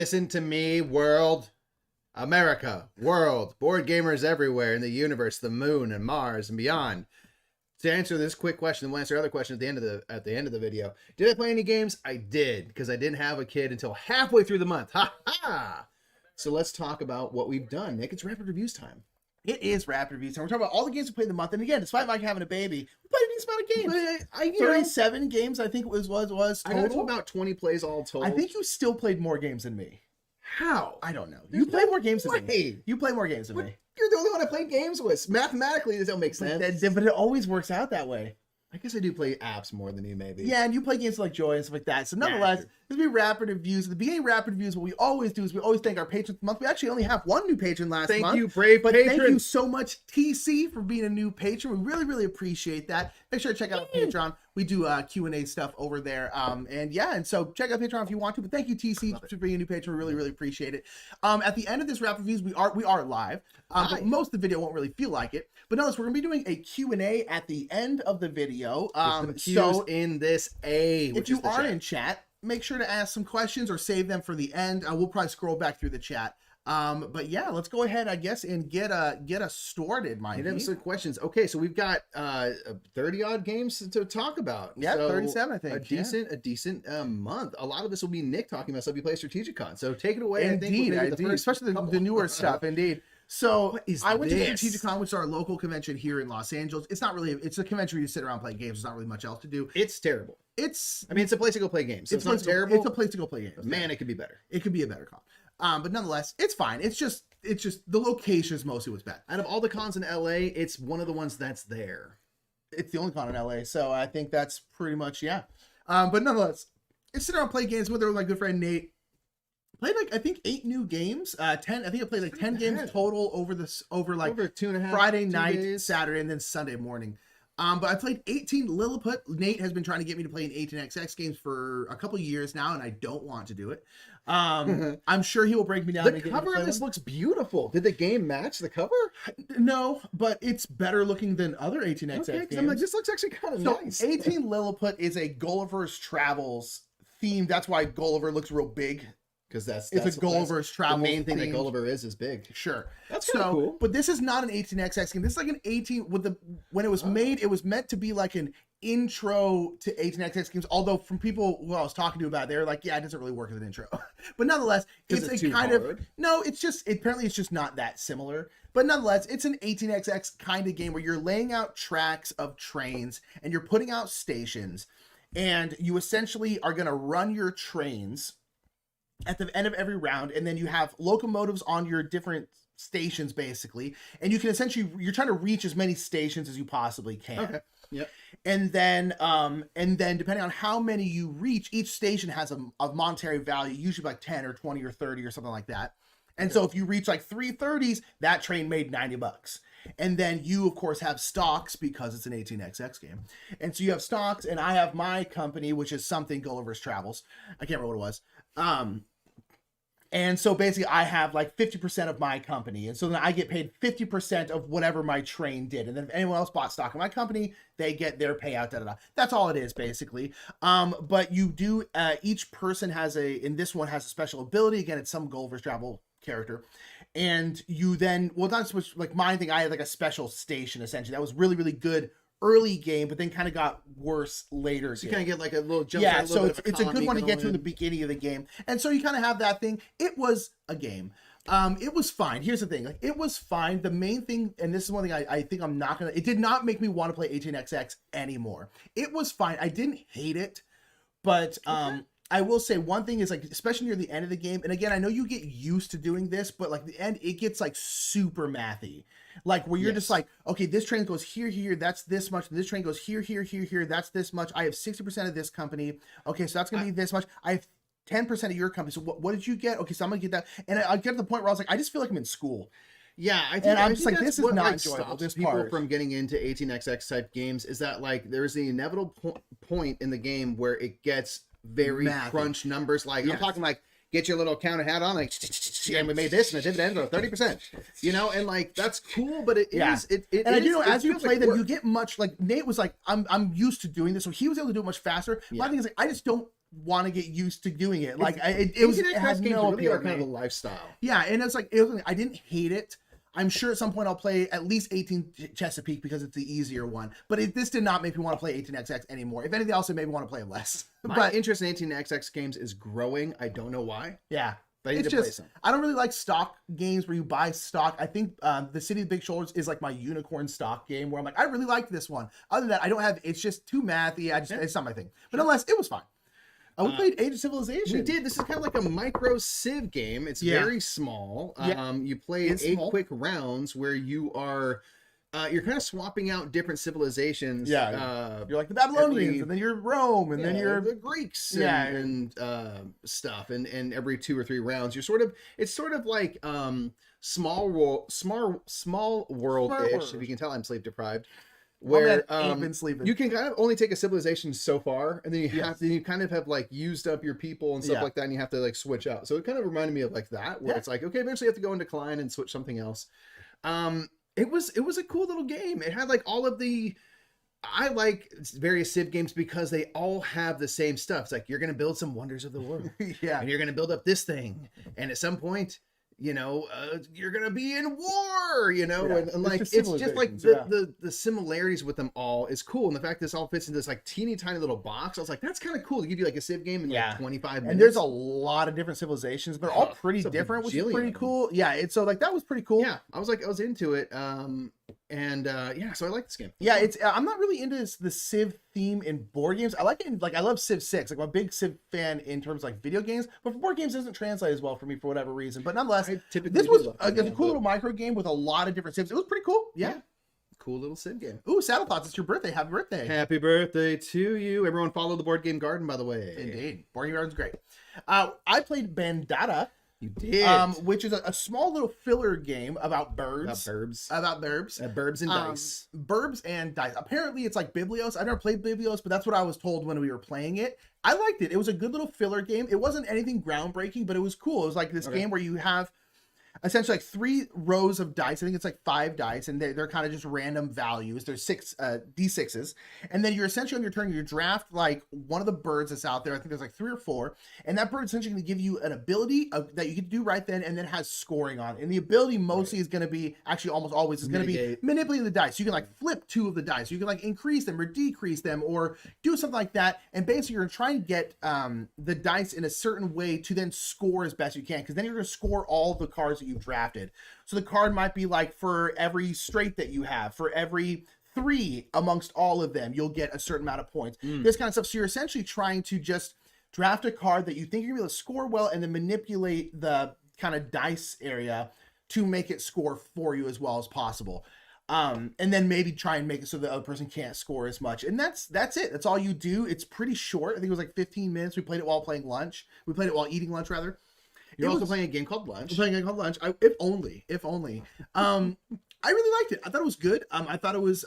Listen to me, world. America, world, board gamers everywhere in the universe, the moon and Mars and beyond. To answer this quick question, we'll answer other questions at the end of the video. Did I play any games? I did, because I didn't have a kid until halfway through the month. Ha ha! So let's talk about what we've done. Nick, it's rapid reviews time. It is rapid reviews time. We're talking about all the games we played in the month. And again, despite Mike having a baby, we played a decent amount of games. 37 games, I think it was total. I got to about 20 plays all total. I think you still played more games than me. How? I don't know. You play more games than me. You play more games than me. You're the only one I played games with. Mathematically, this don't make sense. But it always works out that way. I guess I do play apps more than you, maybe. Yeah, and you play games like Joy and stuff like that. So nonetheless, this will be rapid reviews. At the beginning of rapid reviews, what we always do is we always thank our patrons of the month. We actually only have one new patron last month. Thank you, brave patron. Thank you so much, TC, for being a new patron. We really, really appreciate that. Make sure to check out our Patreon. We do Q&A stuff over there. And so check out Patreon if you want to. But thank you, TC, for being a new patron. We really, really appreciate it. At the end of this rapid reviews, we are live. But most of the video won't really feel like it. But nonetheless, we're going to be doing a Q&A at the end of the video. So in this if you are in chat, make sure to ask some questions or save them for the end. We'll probably scroll back through the chat. But yeah, let's go ahead, I guess, and get us started, Mike. Have some questions. Okay, so we've got 30 odd games to talk about. Yeah, so 37, I think. A decent month. A lot of this will be Nick talking about stuff he plays Strategic Con. So take it away. Indeed, especially the newer stuff. Indeed. So I went to Strategic Con, which is our local convention here in Los Angeles. It's a convention where you sit around playing games. There's not really much else to do. It's terrible. It's a place to go play games. So it's not terrible. It's a place to go play games. Man, it could be better. It could be a better con. But nonetheless, it's fine. It's just the location is mostly what's bad. Out of all the cons in LA, it's one of the ones that's there. It's the only con in LA, so I think that's pretty much but nonetheless, it's sit around and play games with my good friend Nate. Played I think 8 new games. 10. I think I played 10 games total over 2.5 Friday night, days. Saturday, and then Sunday morning. But I played 18 Lilliput. Nate has been trying to get me to play an 18xx games for a couple years now, and I don't want to do it. I'm sure he will break me down. The cover of this looks beautiful. Did the game match the cover? No, but it's better looking than other 18xx games. I'm like, this looks actually kind of nice. 18 Lilliput is a Gulliver's Travels theme. That's why Gulliver looks real big. Because that's a Gulliver's Travels. The main thing that Gulliver is big. Sure, that's so cool. But this is not an 18xx game. This is like an 18 when it was made. It was meant to be like an intro to 18xx games. Although from people who I was talking to about, they're like, yeah, it doesn't really work as an intro. But nonetheless, it's a kind of apparently it's just not that similar. But nonetheless, it's an 18xx kind of game where you're laying out tracks of trains and you're putting out stations, and you essentially are going to run your trains at the end of every round, and then you have locomotives on your different stations basically, and you can you're trying to reach as many stations as you possibly can. Okay. Yep. And then depending on how many you reach, each station has a monetary value, usually like 10 or 20 or 30 or something like that. And so if you reach like 330s, that train made $90. And then you, of course, have stocks because it's an 18xx game. And so you have stocks, and I have my company, which is something Gulliver's Travels. I can't remember what it was. And so basically I have like 50% of my company. And so then I get paid 50% of whatever my train did. And then if anyone else bought stock in my company, they get their payout. That's all it is basically. But you do, each person in this one has a special ability. Again, it's some Gulliver's Travel character. And you then, not so much like my thing, I had like a special station essentially. That was really, really good early game, but then kind of got worse later. So you kind of get like a little jump. Yeah, so it's a good one to get to in the beginning of the game. And so you kind of have that thing. It was a game. It was fine. Here's the thing. It was fine. The main thing, and this is one thing I think I'm not going to, it did not make me want to play 18xx anymore. It was fine. I didn't hate it, but I will say one thing is especially near the end of the game, and again, I know you get used to doing this, but the end, it gets super mathy. Where you're just okay, this train goes here, that's this much. This train goes here, that's this much. I have 60% of this company. Okay, so that's going to be this much. I have 10% of your company. So what did you get? Okay, so I'm going to get that. And I get to the point where I was like, I just feel like I'm in school. Yeah, I think, and I'm just like, this is what, not enjoyable. This people from getting into 18xx type games is that there's the inevitable point in the game where it gets very crunch numbers. I'm talking get your little counter hat on, and we made this and a dividend of 30%, and that's cool, but it is. And I do know as you play them, you get much Nate was I'm used to doing this, so he was able to do it much faster. My thing is I just don't want to get used to doing it. Like it had no really appeal are to kind me. of a lifestyle. Yeah, and it's like I didn't hate it. I'm sure at some point I'll play at least 18 Chesapeake because it's the easier one. But this did not make me want to play 18XX anymore. If anything else, it made me want to play it less. My interest in 18XX games is growing. I don't know why. Yeah. But I need to play some. I don't really like stock games where you buy stock. I think the City of Big Shoulders is like my unicorn stock game where I'm like, I really like this one. Other than that, I don't have, it's just too mathy. It's not my thing. But nonetheless, it was fine. We played Age of Civilization. We did. This is kind of like a micro Civ game. It's very small. You play 8 quick rounds where you are you're kind of swapping out different civilizations. Yeah. You're like the Babylonians, and then you're Rome, and then you're the Greeks and stuff. And every 2 or 3 rounds, it's sort of like small world-ish, if you can tell I'm sleep deprived. Where you can kind of only take a civilization so far, and then you kind of have like used up your people and stuff like that, and you have to like switch out. So it kind of reminded me of like that, where it's like, okay, eventually you have to go in decline and switch something else. It was a cool little game. It had like all of the, I like various Civ games because they all have the same stuff. It's like, you're going to build some wonders of the world. And you're going to build up this thing. And at some point, you're gonna be in war, and like it's just like the similarities with them all is cool, and the fact this all fits into this like teeny tiny little box, I was like, that's kind of cool to give you like a Civ game in like 25 minutes. And there's a lot of different civilizations. They're all pretty different, which is pretty cool. Yeah, it's so like that was pretty cool. Yeah, I was into it. So I like this game. Yeah, I'm not really into the Civ theme in board games. I like it I love Civ 6. Like, I'm a big Civ fan in terms of like video games, but for board games it doesn't translate as well for me for whatever reason. But nonetheless, this was a cool little micro game with a lot of different Civs. It was pretty cool. Yeah. Cool little Civ game. Ooh, Saddle Thoughts, it's your birthday. Happy birthday. Happy birthday to you. Everyone follow the Board Game Garden, by the way. Indeed. Board Game Garden's great. I played Bandara. You did. Which is a small little filler game about birds. About burbs and dice. Burbs and dice. Apparently it's like Biblios. I never played Biblios, but that's what I was told when we were playing it. I liked it. It was a good little filler game. It wasn't anything groundbreaking, but it was cool. It was like this game where you have essentially like 3 rows of dice. I think it's like 5 dice, and they're kind of just random values. There's 6 D6s, and then you're essentially on your turn, you draft like one of the birds that's out there. I think there's like 3 or 4, and that bird essentially going to give you an ability that you can do right then, and then has scoring on it. And the ability mostly is going to be, actually almost always is going to be manipulating the dice. You can like flip 2 of the dice. You can like increase them or decrease them or do something like that. And basically you're trying to get the dice in a certain way to then score as best you can, because then you're going to score all the cards that you've drafted. So the card might be like, for every straight that you have, for every 3 amongst all of them, you'll get a certain amount of points. This kind of stuff. So you're essentially trying to just draft a card that you think you're going to be able to score well, and then manipulate the kind of dice area to make it score for you as well as possible. And then maybe try and make it so the other person can't score as much. And that's it. That's all you do. It's pretty short. I think it was like 15 minutes. We played it while playing lunch. We played it while eating lunch, rather. You're also playing a game called Lunch. We're playing a game called Lunch. If only. I really liked it. I thought it was good. I thought it was,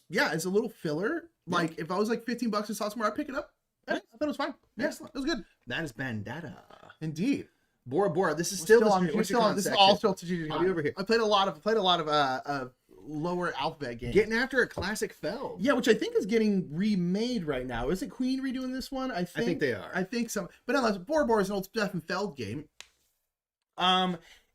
it's a little filler. Like, if I was like $15 and saw somewhere, I'd pick it up. I thought it was fine. Yeah, it was good. That is Bandara. Indeed. Bora Bora. This is We're still on. This is all still strategic. I'll be over here. I played a lot of lower alphabet games. Getting after a classic Feld. Yeah, which I think is getting remade right now. Isn't Queen redoing this one? I think they are. I think so. But nonetheless, Bora Bora is an old Stefan Feld game.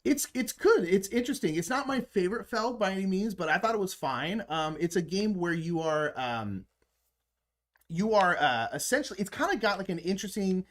It's good. It's interesting. It's not my favorite Feld by any means, but I thought it was fine. It's a game where you are essentially, it's kind of got like an interesting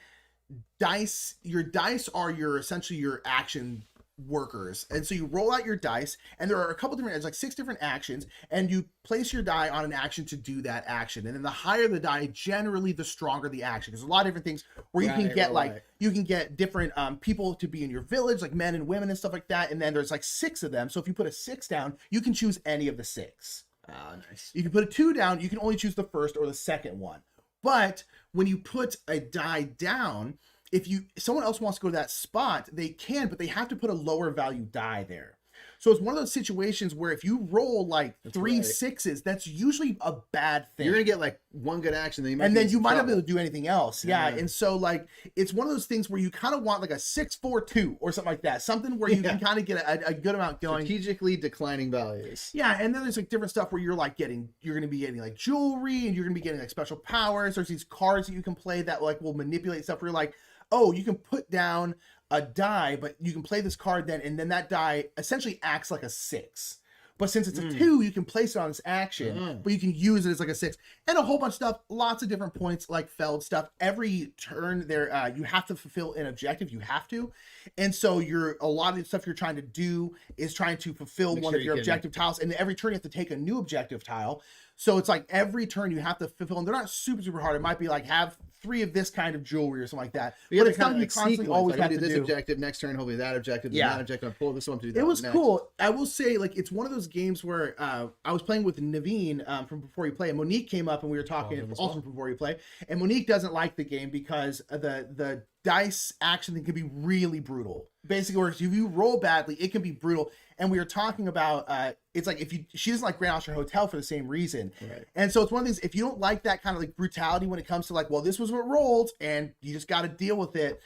dice. Your dice are essentially your action workers, and so you roll out your dice, and there are a couple different, there's like 6 different actions, and you place your die on an action to do that action, and then the higher the die, generally the stronger the action, because there's a lot of different things where you can get you can get different people to be in your village, like men and women and stuff like that, and then there's like 6 of them. So if you put a 6 down, you can choose any of the 6. Nice. You can put a 2 down, you can only choose the first or the second one. But when you put a die down, if someone else wants to go to that spot, they can, but they have to put a lower value die there. So it's one of those situations where if you roll like three right. sixes, that's usually a bad thing. You're gonna get like one good action, then you might not be able to do anything else. Yeah. Yeah. And so like it's one of those things where you kind of want like a 6-4-2 or something like that. Something where you can kind of get a good amount going. Strategically declining values. Yeah, and then there's like different stuff where you're gonna be getting like jewelry, and you're gonna be getting like special powers. There's these cards that you can play that like will manipulate stuff where you're like, oh, you can put down a die, but you can play this card then, and then that die essentially acts like a 6. But since it's a 2, you can place it on this action, but you can use it as like a 6. And a whole bunch of stuff, lots of different points, like Feld stuff. Every turn there, you have to fulfill an objective. You have to. And so a lot of the stuff you're trying to do is trying to fulfill one of your objective tiles. And every turn you have to take a new objective tile. So it's like every turn you have to fulfill, and they're not super, super hard. It might be like have 3 of this kind of jewelry or something like that. But it's something you constantly always have to do. This objective, next turn, hopefully that objective, then that objective, I'll pull this one to do that. It was cool. I will say, like, it's one of those games where I was playing with Naveen from Before You Play, and Monique came up and we were talking also from Before You Play. And Monique doesn't like the game because the dice action thing can be really brutal. Basically, where if you roll badly, it can be brutal. And we were talking about it's like she doesn't like Grand Austria Hotel for the same reason. Right. And so it's one of these, if you don't like that kind of like brutality when it comes to like, well, this was what rolled and you just got to deal with it,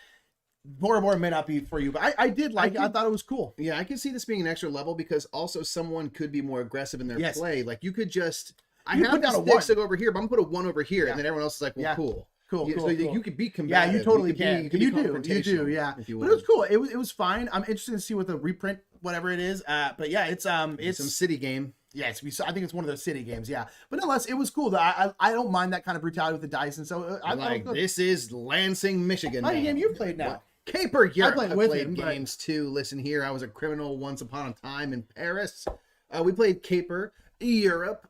Bora Bora may not be for you. But I did like it. I thought it was cool. Yeah, I can see this being an extra level because also someone could be more aggressive in their play. Like you could just, I have the sticks to go over here, but I'm going to put a 1 over here. And then everyone else is like, well, cool. Cool. You could be combative. Yeah, you totally can. You do. Yeah. But it was cool. It was fine. I'm interested to see what the reprint, whatever it is. But yeah, it's some city game. Yeah, I think it's one of those city games. Yeah, but nonetheless, it was cool. I don't mind that kind of brutality with the dice, and so I like this is Lansing, Michigan. What game you've played now? Caper Europe. I played games too. Listen here, I was a criminal once upon a time in Paris. We played Caper Europe.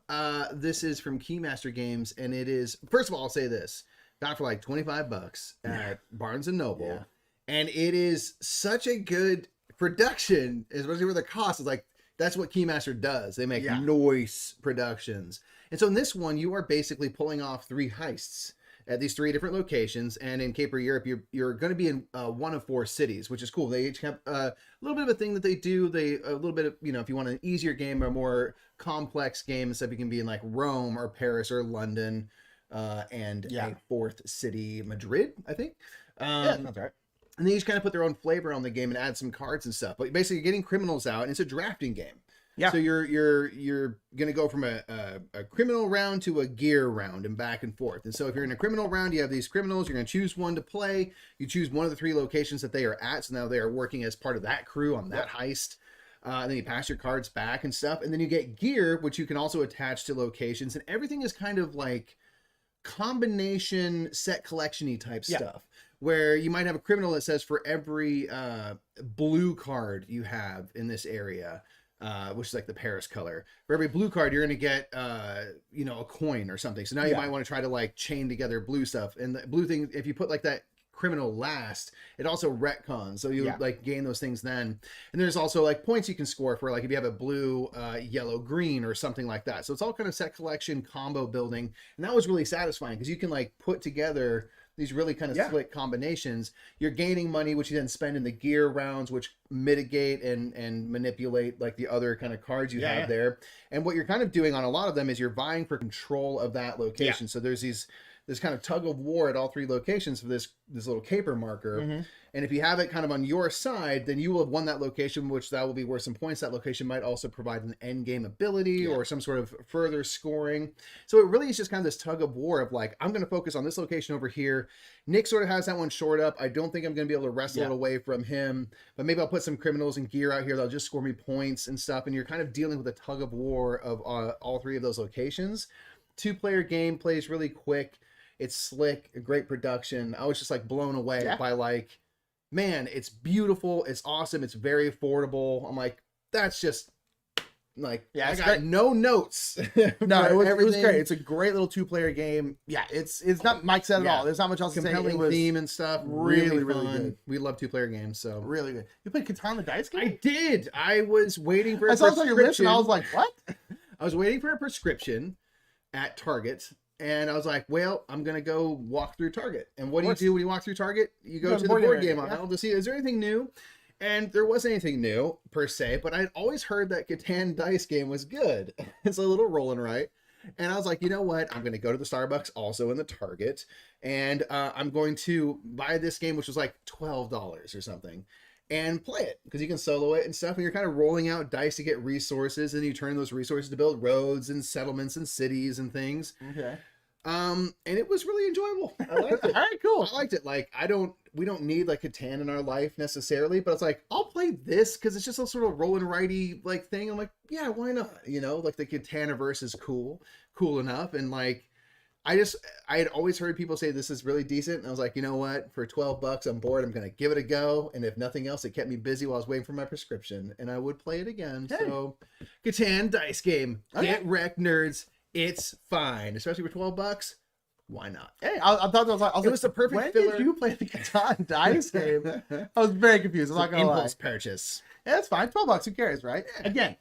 This is from Keymaster Games, and it is, first of all, I'll say this. Got it for like $25 at Barnes and Noble. Yeah. And it is such a good production, especially for the cost. It's like, that's what Keymaster does. They make noise productions. And so in this one, you are basically pulling off 3 heists at these 3 different locations. And in Caper Europe, you're going to be in one of 4 cities, which is cool. They each have a little bit of a thing that they do. A little bit of, if you want an easier game or a more complex game and stuff, you can be in like Rome or Paris or London. And a 4th city, Madrid, I think. That's right. And they each kind of put their own flavor on the game and add some cards and stuff. But basically, you're getting criminals out, and it's a drafting game. Yeah. So you're gonna go from a criminal round to a gear round and back and forth. And so if you're in a criminal round, you have these criminals. You're gonna choose one to play. You choose one of the 3 locations that they are at. So now they are working as part of that crew on that heist. Then you pass your cards back and stuff, and then you get gear, which you can also attach to locations. And everything is kind of like combination set collection-y type stuff, where you might have a criminal that says for every blue card you have in this area, which is like the Paris color, for every blue card you're going to get a coin or something. So now you might want to try to like chain together blue stuff, and the blue thing, if you put like that criminal last, it also retcons, so you like gain those things then. And there's also like points you can score for like if you have a blue yellow green or something like that. So it's all kind of set collection combo building, and that was really satisfying because you can like put together these really kind of slick combinations. You're gaining money, which you then spend in the gear rounds, which mitigate and manipulate like the other kind of cards you have there. And what you're kind of doing on a lot of them is you're vying for control of that location. So there's this kind of tug of war at all 3 locations for this little caper marker. And if you have it kind of on your side, then you will have won that location, which that will be worth some points. That location might also provide an end game ability or some sort of further scoring. So it really is just kind of this tug of war of like, I'm going to focus on this location over here. Nick sort of has that one shored up. I don't think I'm going to be able to wrestle it away from him, but maybe I'll put some criminals and gear out here that'll just score me points and stuff. And you're kind of dealing with a tug of war of all 3 of those locations. 2-player game, plays really quick. It's slick, a great production. I was just like blown away by like, man, it's beautiful, it's awesome, it's very affordable. I'm like, that's just like, I got great. No notes. No, it was great. It's a great little 2-player game. Yeah, it's not Mike said at all. There's not much else to say. Compelling theme and stuff. Really fun. Good. We love 2-player games, so really good. You played Katan Dice game? I did. I was waiting for a prescription. I saw your list and I was like, what? I was waiting for a prescription at Target. And I was like, well, I'm going to go walk through Target. And what do you do when you walk through Target? You go to the board game aisle to see, is there anything new? And there wasn't anything new per se, but I'd always heard that Catan Dice game was good. It's a little rolling right. And I was like, you know what? I'm going to go to the Starbucks, also in the Target, and I'm going to buy this game, which was like $12 or something, and play it because you can solo it and stuff. And you're kind of rolling out dice to get resources, and you turn those resources to build roads and settlements and cities and things. Okay. And it was really enjoyable. I liked it. All right, cool. I liked it. Like, we don't need like Catan in our life necessarily, but it's like, I'll play this because it's just a sort of roll and righty like thing. I'm like, yeah, why not? You know, like the Cataniverse is cool enough. And like, I had always heard people say this is really decent. And I was like, you know what? For $12, I'm bored. I'm going to give it a go. And if nothing else, it kept me busy while I was waiting for my prescription, and I would play it again. Hey. So Catan Dice game. Okay. Get wrecked, nerds. It's fine, especially for $12. Why not? Hey, I thought it was the perfect when filler. did you play the Katan Dice game? I was very confused. I'm not gonna impulse lie. purchase. Yeah, that's fine. $12. Who cares, right? Again,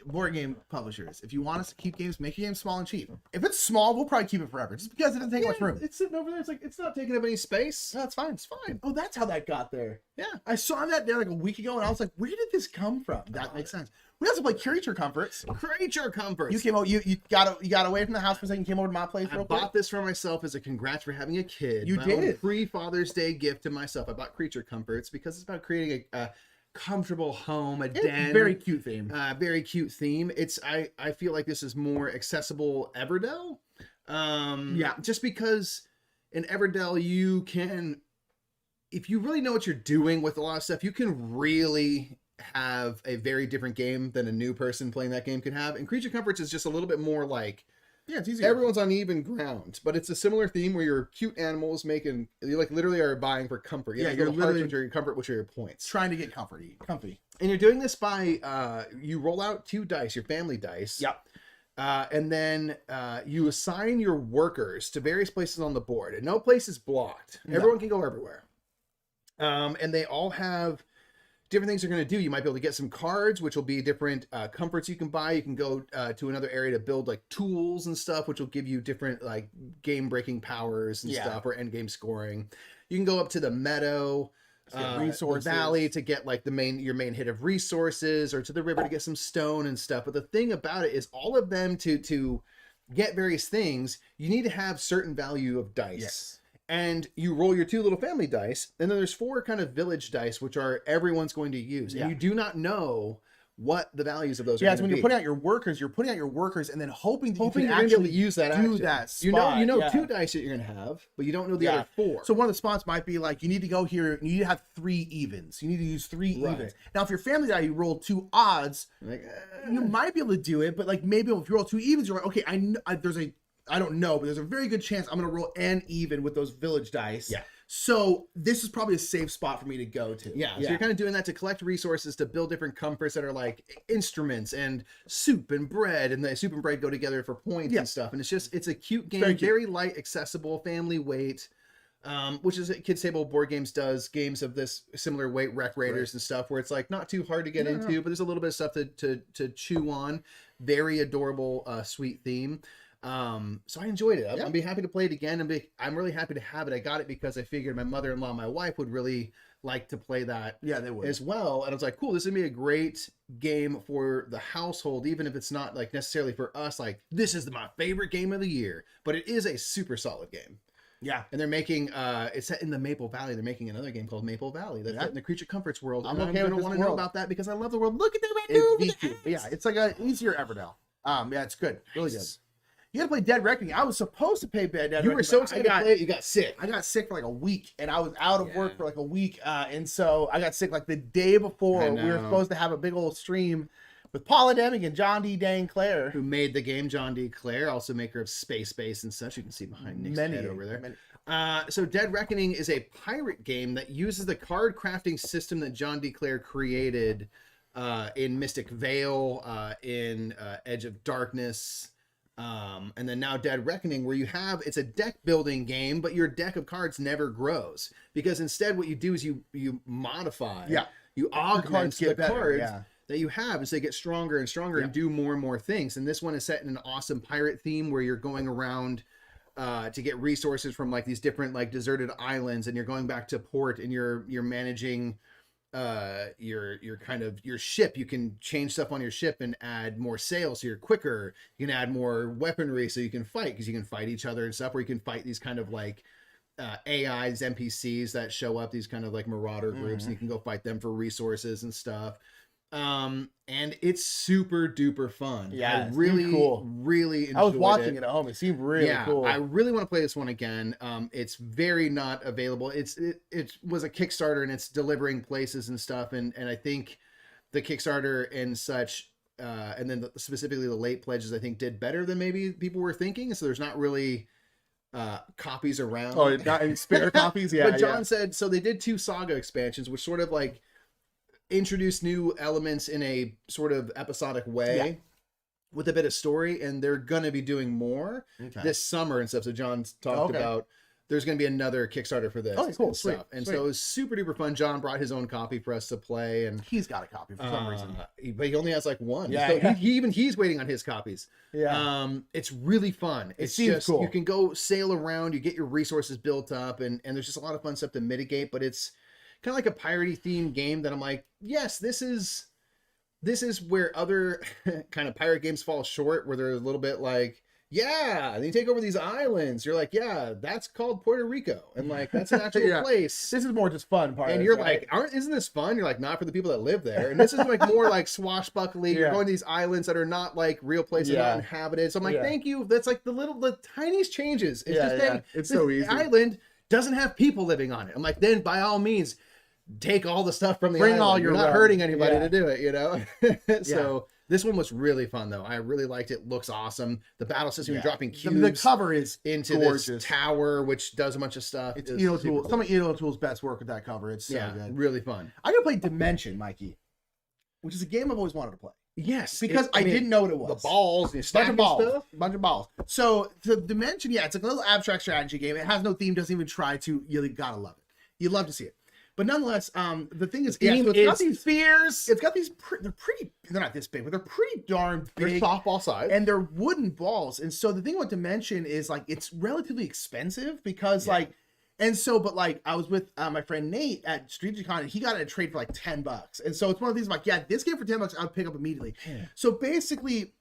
board game publishers, if you want us to keep games, make your games small and cheap. If it's small, we'll probably keep it forever, just because it doesn't take much room. It's sitting over there. It's like, it's not taking up any space. No, it's fine. It's fine. Oh, that's how that got there. Yeah. I saw that there like a week ago, and I was like, where did this come from? That makes sense. We also played Creature Comforts. Creature Comforts. You came out. You got away from the house for a second. You came over to my place. I bought this for myself as a congrats for having a kid. You did. Free Father's Day gift to myself. I bought Creature Comforts because it's about creating a comfortable home, a den. Very cute theme. Very cute theme. It's I feel like this is more accessible Everdell. Yeah. Just because in Everdell you can, if you really know what you're doing with a lot of stuff, you can really have a very different game than a new person playing that game could have. And Creature Comforts is just a little bit more like, yeah, it's easier. Everyone's on even ground, but it's a similar theme where you're cute animals you like literally are buying for comfort. Yeah, you're literally which are your comfort, which are your points. Trying to get comfy. And you're doing this by you roll out 2 dice, your family dice. Yep. And then you assign your workers to various places on the board, and no place is blocked. No. Everyone can go everywhere. And they all have different things they're going to do. You might be able to get some cards, which will be different comforts you can buy. You can go to another area to build like tools and stuff, which will give you different like game breaking powers and stuff, or end game scoring. You can go up to the meadow, resources, the valley to get like your main hit of resources, or to the river to get some stone and stuff. But the thing about it is, all of them to get various things, you need to have certain value of dice. Yes. And you roll your 2 little family dice, and then there's 4 kind of village dice, which are everyone's going to use. And you do not know what the values of those are. Yeah, so when you're putting out your workers, and then hoping that you can actually be able to use that do action. that spot. You know 2 dice that you're going to have, but you don't know the other 4. So one of the spots might be like, you need to go here, you need to have 3 evens. You need to use 3 evens. Now, if your family die, you roll 2 odds, like, you might be able to do it, but like maybe if you roll 2 evens, you're like, okay, I don't know, but there's a very good chance I'm going to roll an even with those village dice. Yeah. So this is probably a safe spot for me to go to. Yeah. So you're kind of doing that to collect resources to build different comforts that are like instruments and soup and bread, and the soup and bread go together for points and stuff. And it's a cute game, very light, accessible, family weight, which is Kids Table Board Games does games of this similar weight, Wreck Raiders and stuff, where it's like not too hard to get into, but there's a little bit of stuff to chew on. Very adorable, sweet theme. So I enjoyed it. I'll be happy to play it again, and I'm really happy to have it. I got it because I figured my mother-in-law and my wife would really like to play that they would as well. And I was like, cool, this is gonna be a great game for the household, even if it's not like necessarily for us, like this is my favorite game of the year, but it is a super solid game. Yeah. And they're making it's set in the Maple Valley. They're making another game called Maple Valley that's set in the Creature Comforts world. I'm okay, gonna want to know about that because I love the world. Look at that dude. Yeah, it's like an easier Everdell. Yeah, it's good. Really good. You gotta play Dead Reckoning. I was supposed to play Dead Reckoning. You were so excited to play it, you got sick. I got sick for like a week, and I was out of work for like a week, and so I got sick like the day before we were supposed to have a big old stream with Paula Deming and John D. Dang Clare, who made the game. John D. Clare, also maker of Space Base and such. You can see behind Nick's head over there. So Dead Reckoning is a pirate game that uses the card crafting system that John D. Clare created in Mystic Vale, in Edge of Darkness. And then now Dead Reckoning, where it's a deck building game, but your deck of cards never grows, because instead what you do is you modify, you augment the cards that you have as they get stronger and stronger and do more and more things. And this one is set in an awesome pirate theme where you're going around to get resources from like these different like deserted islands, and you're going back to port, and you're managing your ship. You can change stuff on your ship and add more sails so you're quicker. You can add more weaponry so you can fight, because you can fight each other and stuff, or you can fight these kind of like AIs, NPCs that show up, these kind of like marauder groups, and you can go fight them for resources and stuff. And it's super duper fun. Yeah, I really enjoyed I was watching it at home. It seemed really cool. I really want to play this one again. It's very not available. It was a Kickstarter, and it's delivering places and stuff. And I think the Kickstarter and such, and then specifically the late pledges, I think did better than maybe people were thinking. So there's not really copies around. Oh, not any spare copies? Yeah. But John said, so they did 2 Saga expansions, which sort of like introduce new elements in a sort of episodic way with a bit of story, and they're gonna be doing more this summer and stuff. So John's talked about there's gonna be another Kickstarter for this. Oh, cool. And stuff. And so it was super duper fun. John brought his own copy for us to play, and he's got a copy for some reason. But he only has like one. Yeah, so yeah. He's waiting on his copies. Yeah. It's really fun. It seems just cool. You can go sail around, you get your resources built up, and there's just a lot of fun stuff to mitigate, but it's kind of like a piratey themed game that I'm like, yes, this is where other kind of pirate games fall short, where they're a little bit like, yeah, then you take over these islands. You're like, yeah, that's called Puerto Rico, and like that's an actual place. This is more just fun part. And you're like, isn't this fun? You're like, not for the people that live there. And this is like more like swashbuckling. You're going to these islands that are not like real places, not inhabited. So I'm like, thank you. That's like the tiniest changes. It's just saying, it's so easy. Island doesn't have people living on it. I'm like, then by all means, take all the stuff from the Bring island. all your You're not realm. hurting anybody to do it, you know? So this one was really fun, though. I really liked it. Looks awesome. The battle system, you're dropping cubes the cover is into gorgeous. this tower, which does a bunch of stuff. It's Elo Tool. Cool. Some of Elo Tool's best work with that cover. It's so good. Really fun. I'm going to play Dimension, Mikey, which is a game I've always wanted to play. Yes. Because I didn't know what it was. The balls. The bunch of balls. Bunch of balls. So the Dimension, it's like a little abstract strategy game. It has no theme, doesn't even try to. You gotta love it. You love to see it. But nonetheless, the thing is, it's got these spheres. It's got these. They're not this big, but they're pretty darn big. They're softball size, and they're wooden balls. And so the thing with Dimension is like it's relatively expensive because like, and so but like I was with my friend Nate at StreetGCon, and he got it at trade for like $10. And so it's one of these like, this game for $10 I would pick up immediately. Yeah. So basically,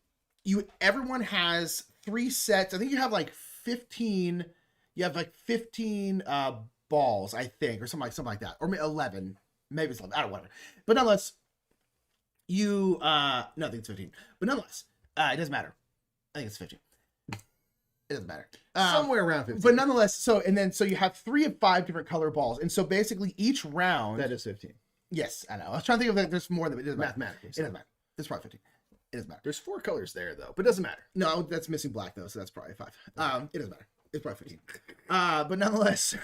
everyone has 3 sets. I think you have like 15. You have like 15. Balls, I think, or something like that, or 11, maybe it's 11, I don't know, whatever. But nonetheless, no, I think it's 15. But nonetheless, it doesn't matter. I think it's 15. It doesn't matter. Somewhere around 15. But nonetheless, so you have 3 of 5 different color balls, and so basically each round that is 15. Yes, I know. I was trying to think of that. There's more than it doesn't mathematically. It doesn't matter. It's probably 15. It doesn't matter. There's 4 colors there though, but it doesn't matter. No, that's missing black though, so that's probably 5. It doesn't matter. It's probably 15. But nonetheless,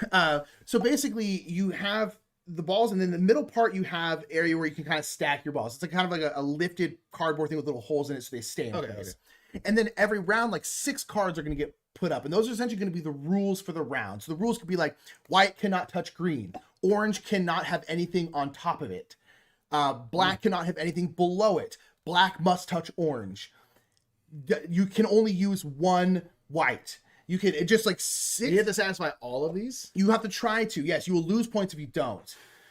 so basically you have the balls, and then the middle part you have area where you can kind of stack your balls. It's like kind of like a lifted cardboard thing with little holes in it so they stay in place. Okay. And then every round, like 6 cards are going to get put up, and those are essentially going to be the rules for the round. So the rules could be like white cannot touch green, orange cannot have anything on top of it, black cannot have anything below it, black must touch orange. You can only use 1 white. You can just like 6. You have to satisfy all of these? You have to try to. Yes, you will lose points if you don't.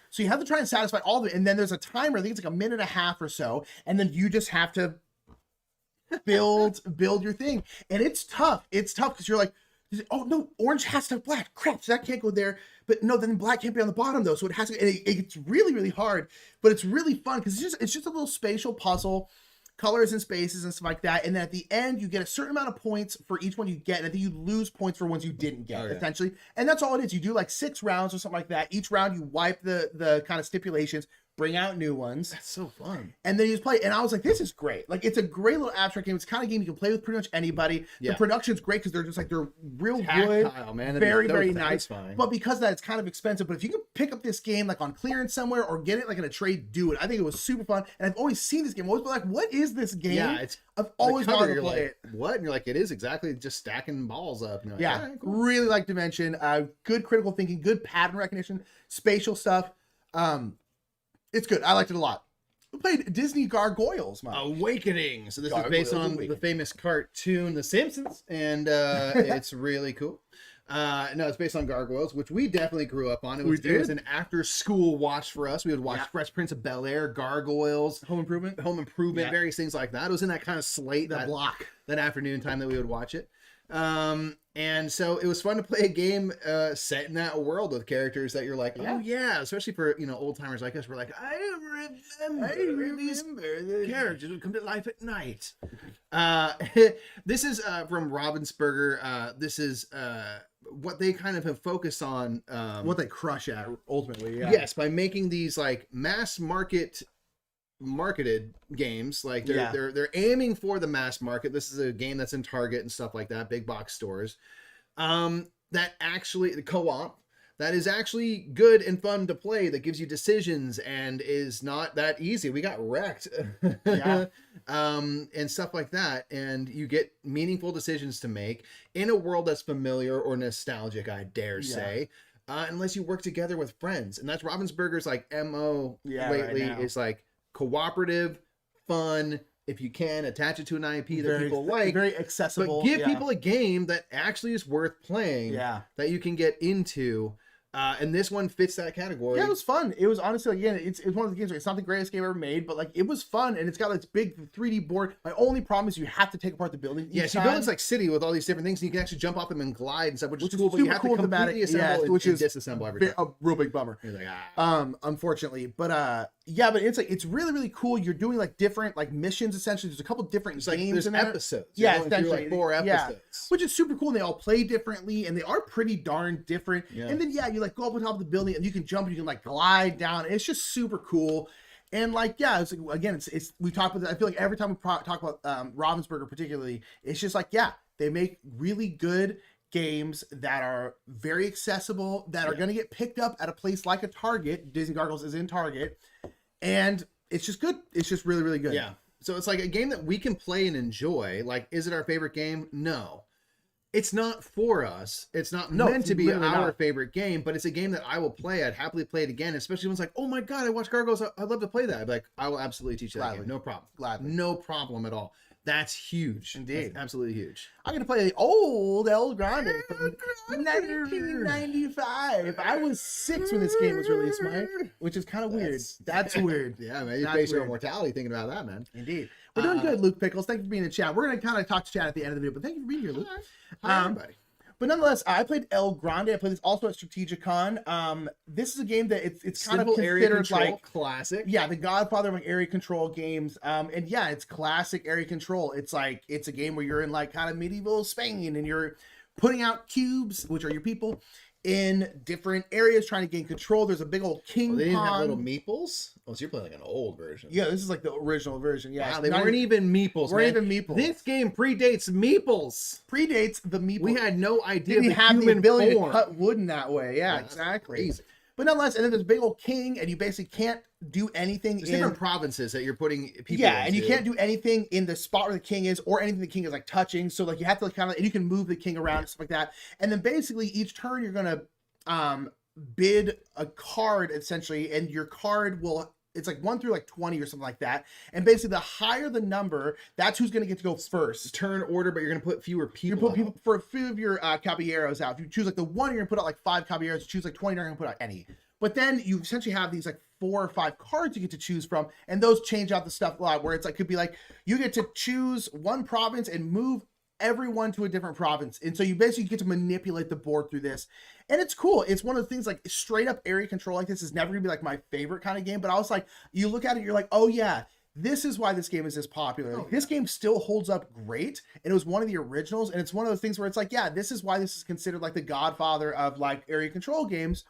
So you have to try and satisfy all of it. And then there's a timer. I think it's like 1.5 minutes or so. And then you just have to build your thing. And it's tough. It's tough because you're like, oh no, orange has to have black. Crap, so that can't go there. But no, then black can't be on the bottom though. So it has to. And it's really, really hard. But it's really fun because it's just a little spatial puzzle. Colors and spaces and stuff like that, and then at the end you get a certain amount of points for each one you get, and I think you lose points for ones you didn't get, essentially. And that's all it is. You do like 6 rounds or something like that. Each round you wipe the kind of stipulations, bring out new ones. That's so fun. And then you just play. And I was like, this is great. Like, it's a great little abstract game. It's the kind of game you can play with pretty much anybody. The production's great because they're just like, they're real tactile, good. Man. Very, very nice. Satisfying. But because of that, it's kind of expensive. But if you can pick up this game like on clearance somewhere or get it like in a trade, do it. I think it was super fun. And I've always seen this game. I've always been like, what is this game? Yeah, I've always wanted to play it. What? And you're like, it is exactly just stacking balls up. And you're like, yeah, cool. Really like Dimension. Good critical thinking, good pattern recognition, spatial stuff. It's good. I liked it a lot. We played Disney Gargoyles Awakening. So this Gargoyles is based on Awakening. the famous cartoon The Simpsons, and it's really cool. No, it's based on Gargoyles, which we definitely grew up on. It was an after-school watch for us. We would watch Fresh Prince of Bel-Air, Gargoyles, Home Improvement, various things like that. It was in that kind of slate, that afternoon time that we would watch it. And so it was fun to play a game set in that world with characters that you're like, oh yeah, especially for old timers like us. We're like, I remember these characters would come to life at night. This is from Ravensburger. This is what they kind of have focused on. What they crush at ultimately. Yeah. Yes, by making these like mass marketed games. Like they're aiming for the mass market. This is a game that's in Target and stuff like that, big box stores. That actually the co-op that is actually good and fun to play, that gives you decisions and is not that easy. We got wrecked. And stuff like that. And you get meaningful decisions to make in a world that's familiar or nostalgic, I dare say. Unless you work together with friends. And that's Ravensburger's like MO lately is like cooperative, fun. If you can, attach it to an IP that people like. Very accessible. But give people a game that actually is worth playing. That you can get into. And this one fits that category. Yeah, it was fun. It was honestly, again, it's one of the games where it's not the greatest game ever made, but like it was fun, and it's got this big 3D board. My only problem is you have to take apart the building. Yeah, so you build this like city with all these different things, and you can actually jump off them and glide and stuff, which is cool. But you have to completely assemble and disassemble everything. A real big bummer. You're like, unfortunately, but yeah, but it's really really cool. You're doing like different like missions essentially. There's a couple different games in there. Episodes. Yeah, essentially like 4 episodes, which is super cool. And they all play differently, and they are pretty darn different. And then you like go up on top of the building, and you can jump, and you can like glide down. It's just super cool. And like, it's again, it's we talk about. I feel like every time we talk about Ravensburger particularly, it's just like they make really good games that are very accessible, that are going to get picked up at a place like a Target. Disney Gargoyles is in Target, and it's just good. It's just really really good. Yeah. So it's like a game that we can play and enjoy. Like, is it our favorite game? No. It's not for us. It's not meant to be our favorite game, but it's a game that I will play. I'd happily play it again, especially when it's like, oh my God, I watched Gargoyles. I'd love to play that. I'd be like, I will absolutely teach you that game. No problem. Gladly. No problem at all. That's huge. Indeed. That's absolutely huge. I'm going to play the old El Grande from 1995. I was 6 when this game was released, Mike, which is kind of weird. That's weird. Yeah, man. You face your own mortality thinking about that, man. Indeed. We're doing good, Luke Pickles. Thank you for being in the chat. We're going to kind of talk to chat at the end of the video, but thank you for being here, Luke. Hi, everybody. But nonetheless, I played El Grande. I played this also at Strategicon. This is a game that it's kind of considered like classic. Yeah, the godfather of like area control games. And yeah, it's classic area control. It's like it's a game where you're in like kind of medieval Spain, and you're putting out cubes, which are your people, in different areas trying to gain control. There's a big old king They didn't have little meeples? Oh, so you're playing like an old version. Yeah, this is like the original version. Yeah, wow, they weren't even meeples. Weren't even meeples. This game predates meeples. Predates the meeple. We had no idea didn't have the ability to cut wood in that way. Yeah, exactly. Crazy. But nonetheless, and then there's a big old king, and you basically can't do anything. There's different provinces that you're putting people into. And you can't do anything in the spot where the king is, or anything the king is like touching. So like you have to like, kind of, and you can move the king around and stuff like that. And then basically each turn you're gonna bid a card essentially, and your card will. It's like 1 through like 20 or something like that. And basically the higher the number, that's who's going to get to go first. Turn order, but you're going to put fewer people. You put people for a few of your caballeros out. If you choose like the 1, you're going to put out like 5 caballeros. You choose like 20, you're going to put out any. But then you essentially have these like 4 or 5 cards you get to choose from. And those change out the stuff a lot, where it's like, could be like, you get to choose one province and move everyone to a different province. And so you basically get to manipulate the board through this. And it's cool. It's one of the things, like straight up area control like this is never gonna be like my favorite kind of game. But I was like, you look at it, you're like, oh yeah, this is why this game is this popular. This game still holds up great. And it was one of the originals. And it's one of those things where it's like, yeah, this is why this is considered like the godfather of like area control games,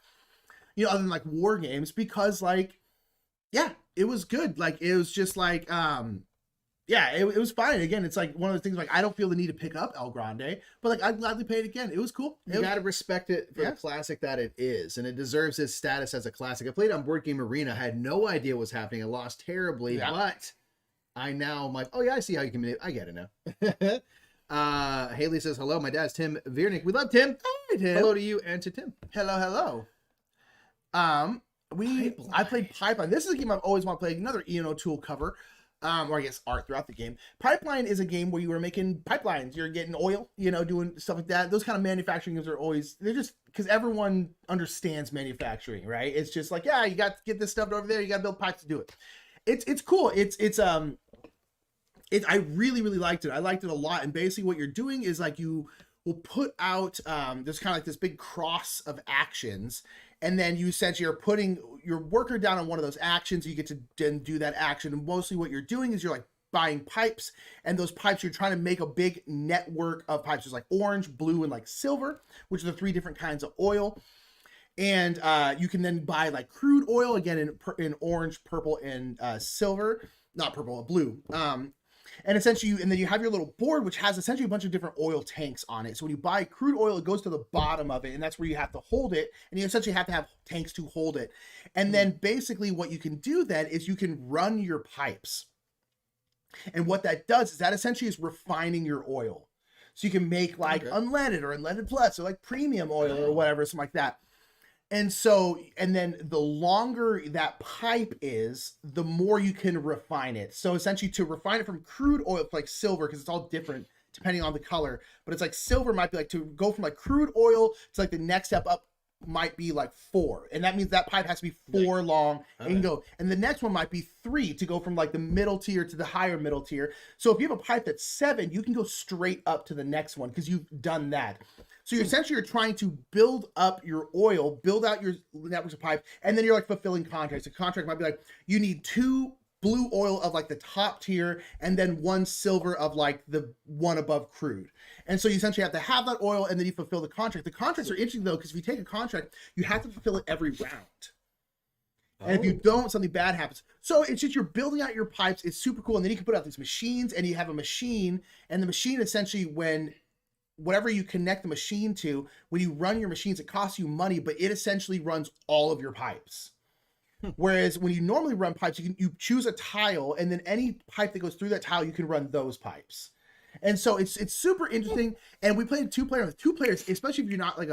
you know, other than like war games, because like, yeah, it was good. Like, it was just like, yeah, it was fine. Again, it's like one of the things like I don't feel the need to pick up El Grande, but like I'd gladly play it again. It was cool. You got to respect it for the classic that it is, and it deserves its status as a classic. I played on Board Game Arena. I had no idea what was happening. I lost terribly, but I now am like, oh yeah, I see how you can. I get it now. Haley says hello. My dad's Tim Viernick. We love Tim. Hi, Tim. Hello to you and to Tim. Hello. I played Pipeline. This is a game I've always wanted to play. Another Ian O'Toole cover. or I guess art throughout the game. Pipeline is a game where you are making pipelines. You're getting oil, you know, doing stuff like that. Those kind of manufacturing games are always, they're just, because everyone understands manufacturing, right? It's just like, yeah, you got to get this stuff over there. You got to build pipes to do it. It's cool. I really, really liked it. I liked it a lot. And basically what you're doing is like you will put out, there's kind of like this big cross of actions. And then you essentially are putting your worker down on one of those actions. You get to then do that action. And mostly what you're doing is you're like buying pipes. And those pipes, you're trying to make a big network of pipes. There's like orange, blue, and like silver, which are the 3 different kinds of oil. And you can then buy like crude oil, again, in orange, purple, and silver. Not purple, blue. And essentially, and then you have your little board, which has essentially a bunch of different oil tanks on it. So when you buy crude oil, it goes to the bottom of it, and that's where you have to hold it. And you essentially have to have tanks to hold it. And then basically what you can do then is you can run your pipes. And what that does is that essentially is refining your oil. So you can make like unleaded or unleaded plus or like premium oil or whatever, something like that. And so, and then the longer that pipe is, the more you can refine it. So essentially to refine it from crude oil to like silver, because it's all different depending on the color, but it's like silver might be like to go from like crude oil to like the next step up might be like 4. And that means that pipe has to be 4 long and go. And the next one might be 3 to go from like the middle tier to the higher middle tier. So if you have a pipe that's 7, you can go straight up to the next one because you've done that. So you're essentially trying to build up your oil, build out your networks of pipe, and then you're like fulfilling contracts. A contract might be like, you need 2 blue oil of like the top tier and then 1 silver of like the one above crude. And so you essentially have to have that oil and then you fulfill the contract. The contracts are interesting though, because if you take a contract, you have to fulfill it every round. And if you don't, something bad happens. So it's just you're building out your pipes. It's super cool. And then you can put out these machines, and you have a machine, and the machine essentially, when whatever you connect the machine to, when you run your machines, it costs you money, but it essentially runs all of your pipes. Whereas when you normally run pipes, you choose a tile, and then any pipe that goes through that tile, you can run those pipes. And so it's super interesting. And we played 2-player with 2 players, especially if you're not like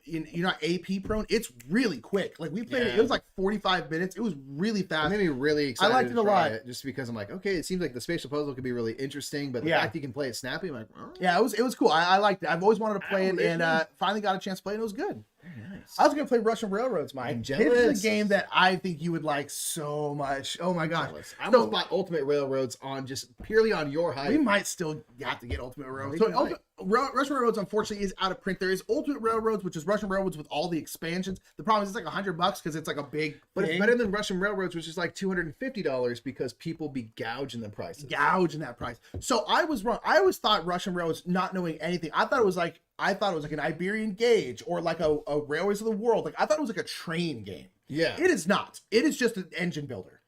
you're not AP prone. It's really quick. Like we played it was like 45 minutes. It was really fast. It made me really excited. I liked it a lot, just because I'm like, okay, it seems like the spatial puzzle could be really interesting, but the fact you can play it snappy, I'm like, oh. Yeah, it was cool. I liked it. I've always wanted to play it, and finally got a chance to play it. And it was good. Nice. I was gonna play Russian Railroads, Mike. This is a game that I think you would like so much. Oh my gosh! I almost bought Ultimate Railroads on just purely on your hype. We might still have to get Ultimate Railroads. So Russian Railroads unfortunately is out of print. There is Ultimate Railroads, which is Russian Railroads with all the expansions. The problem is it's like $100 because it's like a big. But it's better than Russian Railroads, which is like $250 because people be gouging the prices. Gouging that price. So I was wrong. I always thought Russian Railroads, not knowing anything, I thought it was like an Iberian Gauge or like a Railways of the World. Like I thought it was like a train game. Yeah. It is not. It is just an engine builder.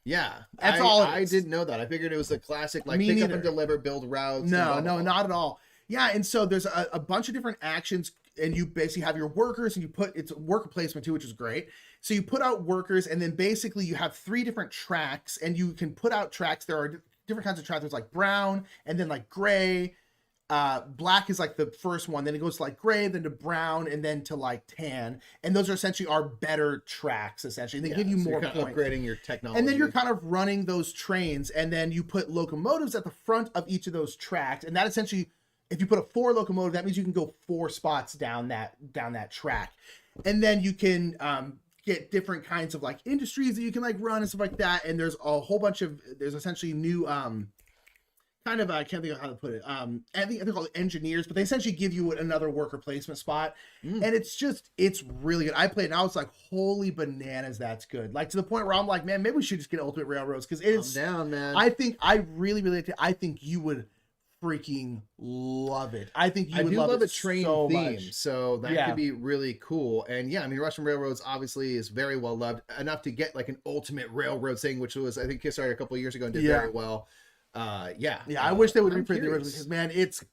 Yeah. That's all it is. I didn't know that. I figured it was the classic like pick up and deliver, build routes. No, not at all. Yeah, and so there's a bunch of different actions, and you basically have your workers, and it's worker placement too, which is great. So you put out workers, and then basically you have 3 different tracks, and you can put out tracks. There are different kinds of tracks. There's like brown, and then like gray. Black is like the first one, then it goes to like gray, then to brown, and then to like tan. And those are essentially our better tracks, essentially. They give you more points. Upgrading your technology. And then you're kind of running those trains, and then you put locomotives at the front of each of those tracks, and that essentially, if you put a 4 locomotive, that means you can go 4 spots down that track. And then you can get different kinds of like industries that you can like run and stuff like that. And there's a whole bunch of, there's essentially new kind of, I can't think of how to put it. I think they're called engineers, but they essentially give you another worker placement spot. And it's really good. I played and I was like, holy bananas, that's good. Like to the point where I'm like, man, maybe we should just get Ultimate Railroads because it is. Down, man. I really liked it. I think you would freaking love it. I think you would love a train so theme, much. so that could be really cool. And yeah, I mean, Russian Railroads obviously is very well loved enough to get like an Ultimate Railroad thing, which was I think Kickstarter a couple of years ago and did very well. I wish they would reprint the original because man, it's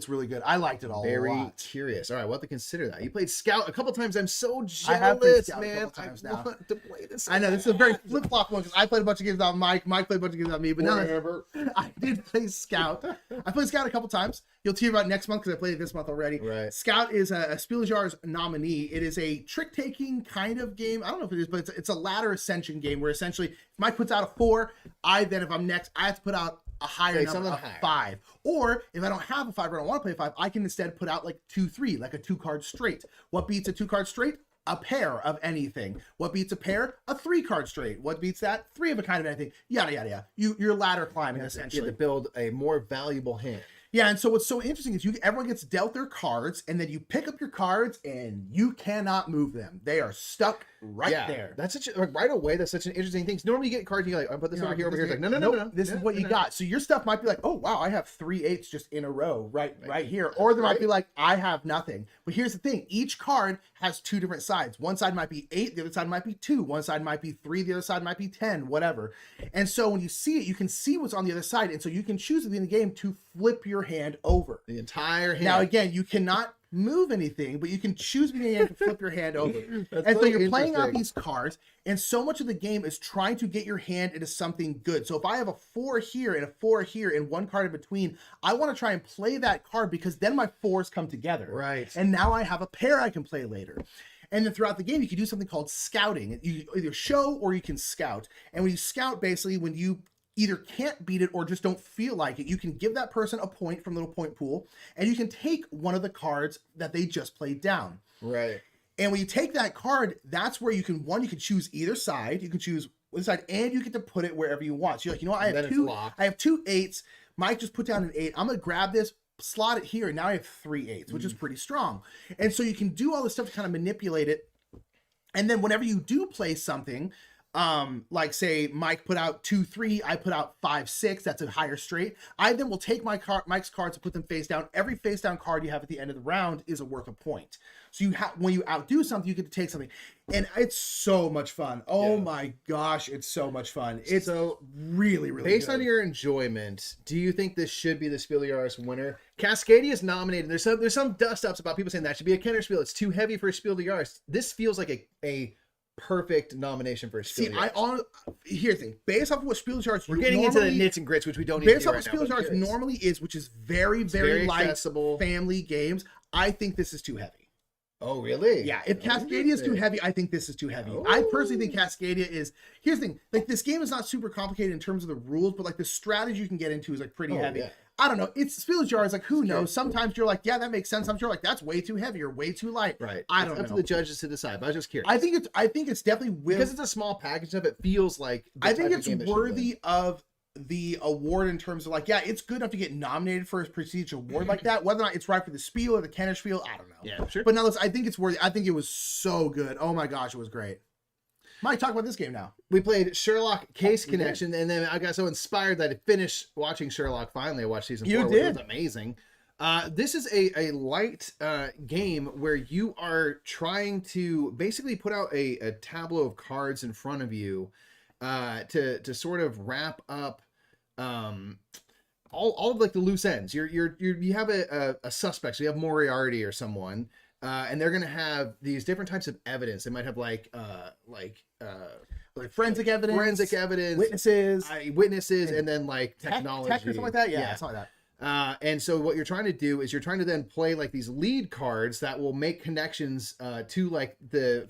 really good. I liked it a lot. Very curious. All right, we'll have to consider that. You played Scout a couple times. I'm so jealous, I have played Scout man. A couple times I now. want to play this. I know this is a very flip flop one because I played a bunch of games without Mike. Mike played a bunch of games without me, but Whatever. I did play Scout. I played Scout a couple times. You'll hear about next month because I played it this month already. Right. Scout is a Spiel des Jahres nominee. It is a trick-taking kind of game. I don't know if it is, but it's a ladder ascension game where essentially if Mike puts out a 4, if I'm next, I have to put out a higher number of 5. Or if I don't have a 5 or I don't want to play a 5, I can instead put out like 2-3, like a 2-card straight. What beats a 2-card straight? A pair of anything. What beats a pair? A 3-card straight. What beats that? 3 of a kind of anything. Yada, yada, yada. You're ladder climbing, essentially. You have to build a more valuable hand. Yeah, and so what's so interesting is everyone gets dealt their cards, and then you pick up your cards, and you cannot move them. They are stuck right there. That's such a, right away. That's such an interesting thing. Normally, you get cards, and you're like, "I put this over here, over here." It's like, no. This is what you got. So your stuff might be like, "Oh wow, I have 3 8s just in a row, right here," or there might be like, "I have nothing." But here's the thing: each card has 2 different sides. One side might be 8, the other side might be 2. One side might be 3, the other side might be 10, whatever. And so when you see it, you can see what's on the other side, and so you can choose at the end of the game to flip your hand over. The entire hand. Now, again, you cannot move anything, but you can choose at the end to flip your hand over. And so you're playing out these cards, and so much of the game is trying to get your hand into something good. So if I have a 4 here and a 4 here and 1 card in between, I want to try and play that card because then my 4s come together. Right. And now I have a pair I can play later. And then throughout the game, you can do something called scouting. You either show or you can scout. And when you scout, basically, when you either can't beat it or just don't feel like it, you can give that person a point from the little point pool, and you can take one of the cards that they just played down. Right. And when you take that card, that's where you can choose either side. You can choose one side, and you get to put it wherever you want. So you're like, you know what? I have 2 8s. Mike just put down an 8. I'm going to grab this, slot it here, and now I have 3 8s, which is pretty strong. And so you can do all this stuff to kind of manipulate it. And then whenever you do play something, like say Mike put out 2 3, I put out 5 6, that's a higher straight. I then will take Mike's cards and put them face down. Every face down card you have at the end of the round is worth a point. So when you outdo something, you get to take something, and it's so much fun. Oh my gosh, it's so much fun. It's so really based good. On your enjoyment, do you think this should be the Spiel des Jahres winner? Cascading is nominated. There's some dust ups about people saying that should be a Kennerspiel. It's too heavy for a Spiel des Jahres. This feels like a perfect nomination for a Spiel des Jahres. Here's the thing. Based off of what Spiel des Jahres, we're getting into the nits and grits, which we don't need to do right now. Based off what Spiel des Jahres normally is, which is very, very light accessible family games, I think this is too heavy. Oh, really? Yeah, if Cascadia is too heavy, I think this is too heavy. I personally think Cascadia is... Here's the thing. Like, this game is not super complicated in terms of the rules, but, like, the strategy you can get into is, like, pretty heavy. Yeah. I don't know. It's Spiel des Jahres, like, who knows? Sometimes you're like, yeah, that makes sense. Sometimes you're like, that's way too heavy or way too light. Right. I don't know. It's up to the judges to decide, but I was just curious. I think it's definitely... Because it's a small package of it, feels like... I think it's worthy of the award in terms of like, yeah, it's good enough to get nominated for a prestigious award like that. Whether or not it's right for the Spiel or the Kennerspiel, I don't know. Yeah, sure. But nonetheless, I think it's worthy. I think it was so good. Oh my gosh, it was great. Mike, talk about this game now. We played Sherlock Case Connection, and then I got so inspired that I finished watching Sherlock. Finally, I watched season 4, which was amazing. This is a light game where you are trying to basically put out a tableau of cards in front of you to sort of wrap up all of like the loose ends. You have a suspect, so you have Moriarty or someone, and they're gonna have these different types of evidence. They might have like forensic evidence, witnesses, and then like technology, tech or something like that. Yeah, something like that. And so what you're trying to do is you're trying to then play like these lead cards that will make connections to like the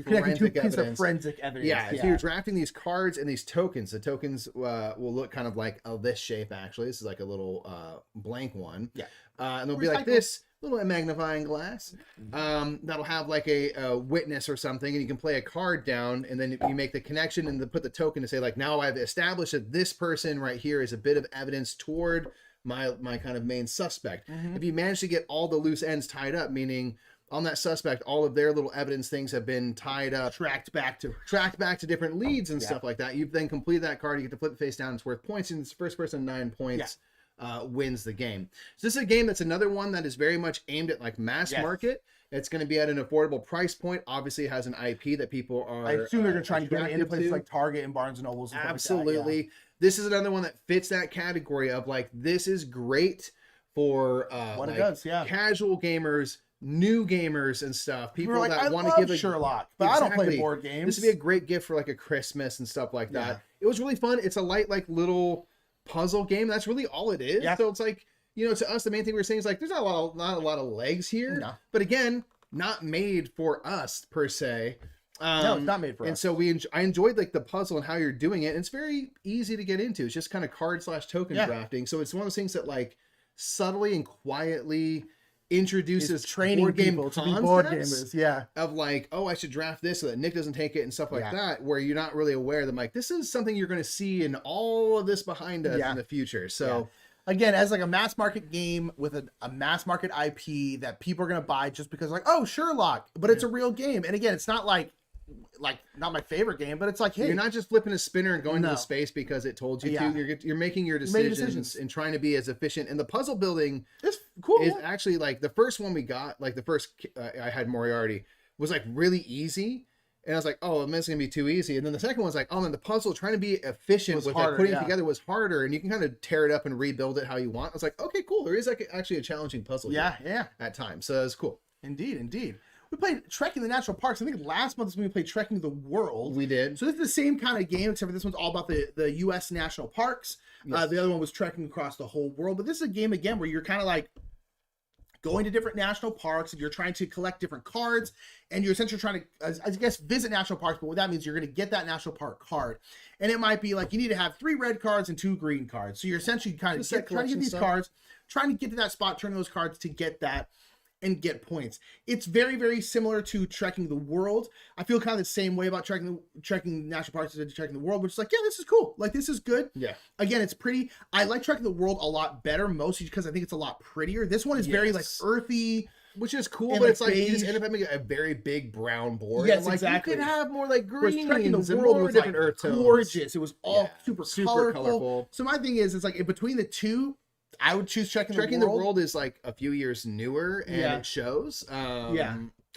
forensic evidence. Yeah, so you're drafting these cards and these tokens. The tokens will look kind of like this shape, actually. This is like a little blank one. Yeah. And they'll be like this little magnifying glass. That'll have like a witness or something, and you can play a card down, and then you make the connection and put the token to say like, now I've established that this person right here is a bit of evidence toward my kind of main suspect. If you manage to get all the loose ends tied up, meaning on that suspect, all of their little evidence things have been tied up, tracked back to different leads and stuff like that. You've then completed that card. You get to flip it face down. It's worth points, and it's first person 9 points wins the game. So this is a game that's another one that is very much aimed at like mass market. It's going to be at an affordable price point. Obviously, it has an IP that people are. I assume they're going to try and get it into places like Target and Barnes and Nobles. And absolutely. Like that, yeah. This is another one that fits that category of like, this is great for what like, it does, casual gamers, new gamers and stuff. People like, that want to give a Sherlock, but I don't play board games. This would be a great gift for like a Christmas and stuff like that. It was really fun. It's a light, like little puzzle game. That's really all it is. Yeah. So it's like, to us, the main thing we're saying is like, there's not a lot of legs here. No. But again, not made for us per se. No, it's not made for us. And so I enjoyed like the puzzle and how you're doing it. And it's very easy to get into. It's just kind of card/token drafting. So it's one of those things that like subtly and quietly introduces training board game people concepts to be board gamers. Yeah. Of like, oh, I should draft this so that Nick doesn't take it and stuff like that, where you're not really aware that like, this is something you're going to see in all of this behind us in the future. So again, as like a mass market game with a mass market IP that people are going to buy just because like, oh, Sherlock, but it's a real game. And again, it's not like not my favorite game, but it's like, hey, you're not just flipping a spinner and going to the space because it told you to. You're making your decisions and trying to be as efficient. And the puzzle building is cool. Is actually like the first one we got, like the first I had Moriarty was like really easy. And I was like, oh, it's going to be too easy. And then the second one's like, oh, man, the puzzle, trying to be efficient with harder, like putting it together was harder. And you can kind of tear it up and rebuild it how you want. I was like, okay, cool. There is like actually a challenging puzzle here at times. So it's cool. Indeed. We played Trekking the National Parks. I think last month is when we played Trekking the World. We did. So this is the same kind of game, except for this one's all about the U.S. national parks. Yes. The other one was trekking across the whole world. But this is a game, again, where you're kind of like going to different national parks and you're trying to collect different cards. And you're essentially trying to, I guess, visit national parks. But what that means, you're going to get that national park card. And it might be like you need to have 3 red cards and 2 green cards. So you're essentially kind of trying to get these cards, trying to get to that spot, turn those cards to get that and get points. It's very, very similar to Trekking the World. I feel kind of the same way about Trekking National Parks as Trekking the World, which is like, yeah, this is cool. Like, this is good. Yeah. Again, it's pretty. I like Trekking the World a lot better, mostly because I think it's a lot prettier. This one is very, like, earthy. Which is cool, but it's like you just end up having a very big brown board. Yes, like, exactly. You could have more like greens Trekking the and World more was different like earth tones. Gorgeous. It was all super colorful. colorful. So my thing is, it's like in between the two, I would choose Trekking the World is like a few years newer and it shows.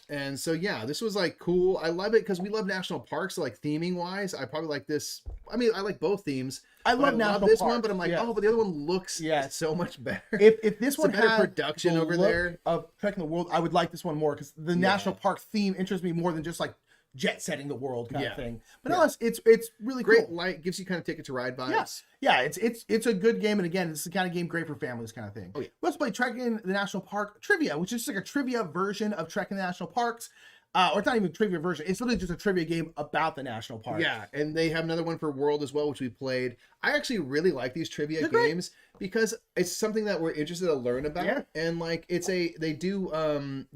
And so, this was like cool. I love it because we love national parks. So like theming wise, I probably like this. I mean, I like both themes. I love this parks. one, but I'm like, oh, but the other one looks so much better. If this one had production over there of Trekking the World, I would like this one more because the national park theme interests me more than just like jet setting the world kind of thing. But no, it's really great. Cool. Light gives you kind of Ticket to Ride vibes. Yeah, it's a good game, and again, it's the kind of game great for families kind of thing. Oh, yeah. We also play Trekking the National Park Trivia, which is just like a trivia version of Trekking the National Parks. Or it's not even a trivia version. It's literally just a trivia game about the national park. Yeah, and they have another one for World as well, which we played. I actually really like these trivia games because it's something that we're interested to learn about. Yeah. And like they do kind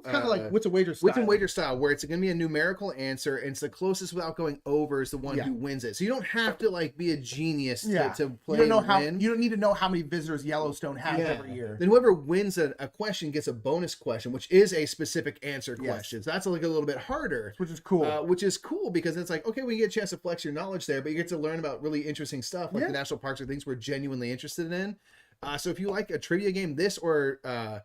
of like Wits and Wager style. Wits and Wager style, where it's going to be a numerical answer, and it's the closest without going over is the one who wins it. So you don't have to like be a genius to play. You don't need to know how many visitors Yellowstone has every year. Then whoever wins a question gets a bonus question, which is a specific answer question. So that's like a little bit harder, which is cool. Which is cool because it's like, okay, we get a chance to flex your knowledge there, but you get to learn about really interesting stuff. Like the national parks are things we're genuinely interested in. So if you like a trivia game, this or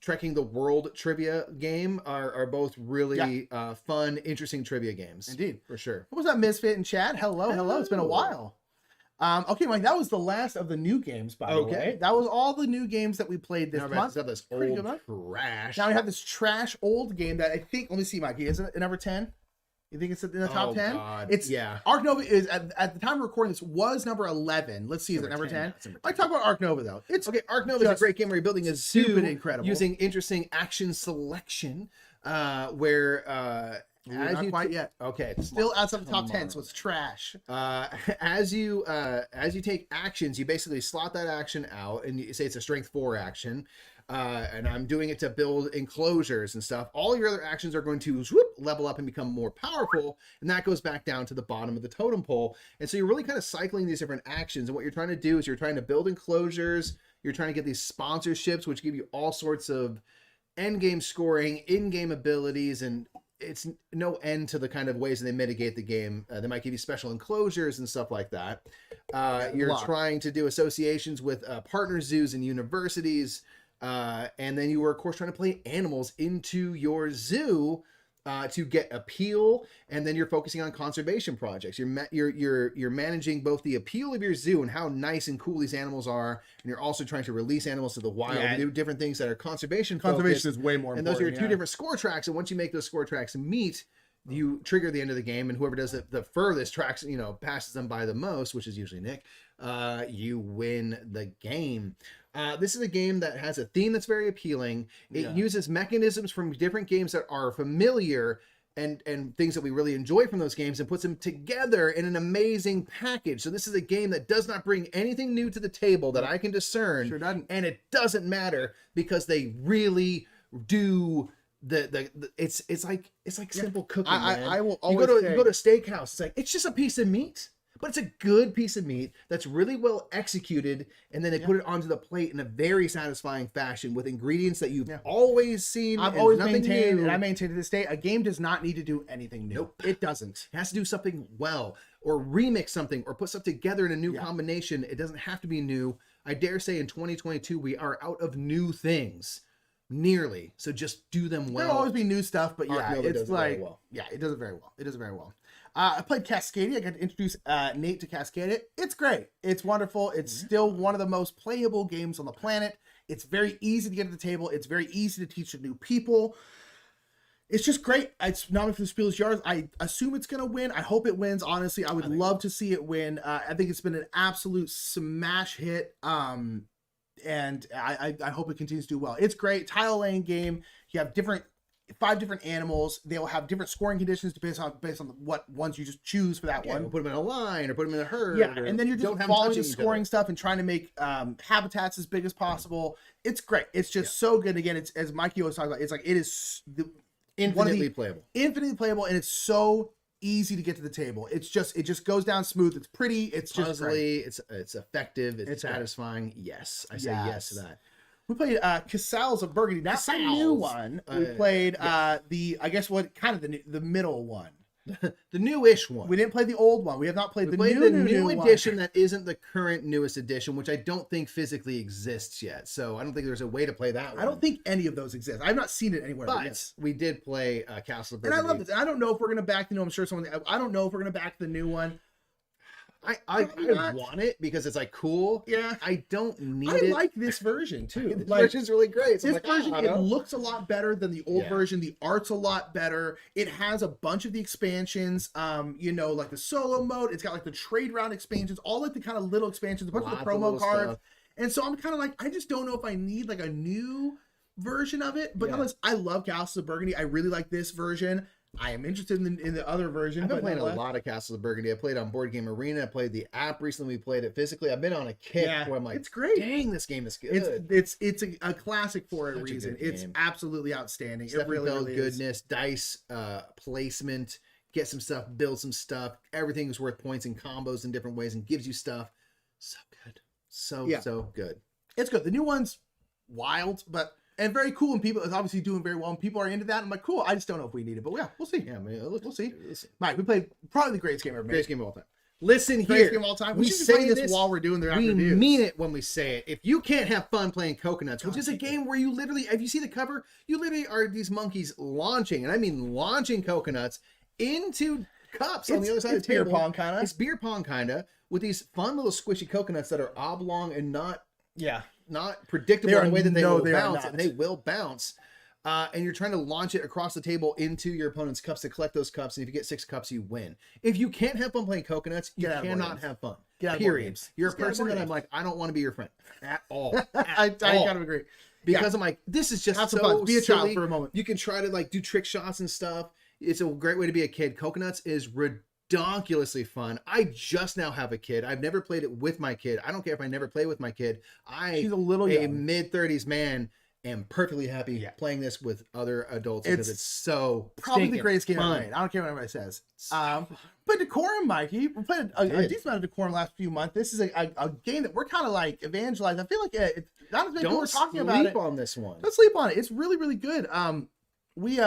Trekking the World trivia game are both really fun, interesting trivia games. Indeed, for sure. What was that, Misfit in chat? Hello. It's been a while. Okay, Mike, that was the last of the new games, by the way. That was all the new games that we played this month. Have this old trash. Now we have this trash old game that I think, let me see, Mikey, is it number 10? You think it's in the top 10? God. It's Ark Nova is at the time of recording this was number 11 . Let's see, is it number 10? I talk about Ark Nova though. It's Ark Nova is a great game where you're building a zoo incredible using interesting action selection where not quite yet. Okay, still outside the top 10, so it's trash. As you take actions, you basically slot that action out, and you say it's a strength 4 action. And I'm doing it to build enclosures and stuff. All your other actions are going to level up and become more powerful, and that goes back down to the bottom of the totem pole. And so you're really kind of cycling these different actions. And what you're trying to do is you're trying to build enclosures. You're trying to get these sponsorships, which give you all sorts of end game scoring, in-game abilities, and it's no end to the kind of ways that they mitigate the game. They might give you special enclosures and stuff like that. You're trying to do associations with partner zoos and universities. And then you were, of course, trying to play animals into your zoo to get appeal, and then you're focusing on conservation projects. You're managing both the appeal of your zoo and how nice and cool these animals are, and you're also trying to release animals to the wild and do different things that are conservation focused. Conservation is way more important. And those are your two different score tracks, and once you make those score tracks meet, you trigger the end of the game, and whoever does it the furthest tracks, passes them by the most, which is usually Nick, you win the game. This is a game that has a theme that's very appealing. It uses mechanisms from different games that are familiar and things that we really enjoy from those games and puts them together in an amazing package. So this is a game that does not bring anything new to the table that I can discern. Sure doesn't. And it doesn't matter because they really do it's like simple cooking. I will always you go to a steakhouse, it's like, it's just a piece of meat. But it's a good piece of meat that's really well executed, and then they put it onto the plate in a very satisfying fashion with ingredients that you've always seen. I've always maintained, and I maintain to this day, a game does not need to do anything new. Nope. It doesn't. It has to do something well, or remix something, or put something together in a new combination. It doesn't have to be new. I dare say in 2022, we are out of new things. Nearly. So just do them well. There'll always be new stuff, but it's like, it does it very well. It does it very well. I played Cascading. I got to introduce Nate to Cascading. It's great. It's wonderful. It's still one of the most playable games on the planet. It's very easy to get to the table. It's very easy to teach to new people. It's just great. It's nominated for the Spiel des Jahres. I assume it's going to win. I hope it wins. Honestly, I would love to see it win. I think it's been an absolute smash hit. And I hope it continues to do well. It's great. Tile laying game. You have 5 different animals. They will have different scoring conditions based on what ones you just choose for that one. We'll put them in a line or put them in a herd. Yeah, and then you're just following the scoring stuff and trying to make habitats as big as possible. It's great. It's just so good. Again, it's as Mikey always talks about. It's like it is infinitely playable, and it's so easy to get to the table. It just goes down smooth. It's pretty. It's just puzzly. It's effective. It's satisfying. Great. Yes, I say yes to that. We played Casals of Burgundy. Not the new one. We played the middle one. The newish one. We didn't play the old one. We have not played the new edition that isn't the current newest edition, which I don't think physically exists yet. So I don't think there's a way to play that one. I don't think any of those exist. I've not seen it anywhere. But we did play Castle of Burgundy. And I love this. I don't know if we're going to back the new. I'm sure I don't know if we're going to back the new one. I want it because it's like cool. Yeah. I don't need it. I like this version too. This version's really great. So this version, it looks a lot better than the old version. The art's a lot better. It has a bunch of the expansions, like the solo mode. It's got like the trade round expansions, all like the kind of little expansions, a bunch of the promo cards. And so I'm kind of like, I just don't know if I need like a new version of it. But nonetheless, I love Castles of Burgundy. I really like this version. I am interested in the other version. I've been playing a lot of Castles of Burgundy. I played on Board Game Arena. I played the app recently. We played it physically. I've been on a kick where I'm like, it's great. Dang, this game is good. It's a classic for a reason. It's absolutely outstanding. It really goodness, dice placement, get some stuff, build some stuff. Everything is worth points and combos in different ways and gives you stuff. So good. So good. It's good. The new one's wild, and very cool, and people is obviously doing very well, and people are into that. I'm like, cool. I just don't know if we need it, but we'll see. Yeah, we'll see. Mike, we played probably the greatest game ever made. Greatest game of all time. Listen here. Greatest game of all time. We say this while we're doing the reviews. We mean it when we say it. If you can't have fun playing Coconuts, which is a game where you literally, if you see the cover, you literally are these monkeys launching, and I mean launching coconuts into cups on the other side of the table. Beer pong kind of. It's beer pong kind of with these fun little squishy coconuts that are oblong and not predictable in the way that they will bounce, and they will bounce. And you're trying to launch it across the table into your opponent's cups to collect those cups, and if you get 6 cups, you win. If you can't have fun playing Coconuts, you cannot have fun. Period. You're a person that I'm like, I don't want to be your friend at all. I kind of agree. Because I'm like, this is just have so fun. Be a child silly. For a moment. You can try to like do trick shots and stuff. It's a great way to be a kid. Coconuts is ridiculously fun. I just now have a kid. I've never played it with my kid. I don't care if I never play with my kid. She's a mid-30s man, am perfectly happy playing this with other adults because it's so probably the greatest game ever made. I don't care what anybody says. But Decorum, Mikey, we played a decent amount of Decorum last few months. This is a game that we're kind of like evangelizing. I feel like it's not as many people are talking about it. Don't sleep on this one. Don't sleep on it. It's really, really good. We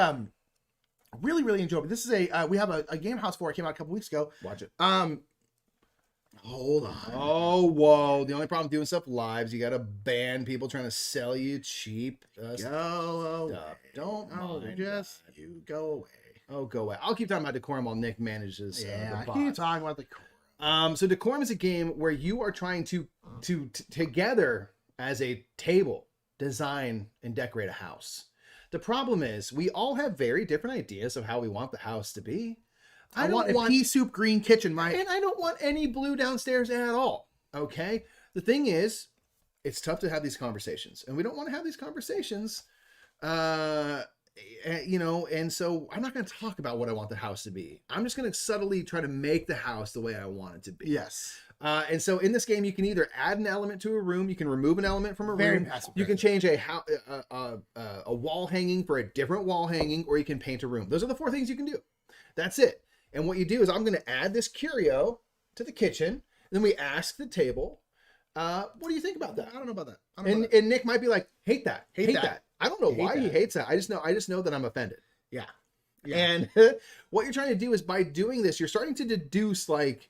really enjoyed it. This is we have a game house for it. Came out a couple weeks ago. Watch it. Hold on. Oh, whoa. The only problem doing stuff live is you got to ban people trying to sell you cheap stuff. Don't mind just that. You go away. Oh, go away. I'll keep talking about Decorum while Nick manages the bot. Keep talking about Decorum. So Decorum is a game where you are trying to together as a table design and decorate a house. The problem is we all have very different ideas of how we want the house to be. I want a pea soup green kitchen, Mike. And I don't want any blue downstairs at all. Okay? The thing is, it's tough to have these conversations. And we don't want to have these conversations. You know, and so I'm not going to talk about what I want the house to be. I'm just going to subtly try to make the house the way I want it to be. Yes. And so in this game, you can either add an element to a room, you can remove an element from a room, passive. you can change a wall hanging for a different wall hanging, or you can paint a room. Those are the 4 things you can do. That's it. And what you do is I'm going to add this curio to the kitchen, and then we ask the table, what do you think about that? I don't know about that. And Nick might be like, hate that. I don't know why he that. hates that. I just know that I'm offended. Yeah. And what you're trying to do is by doing this, you're starting to deduce, like,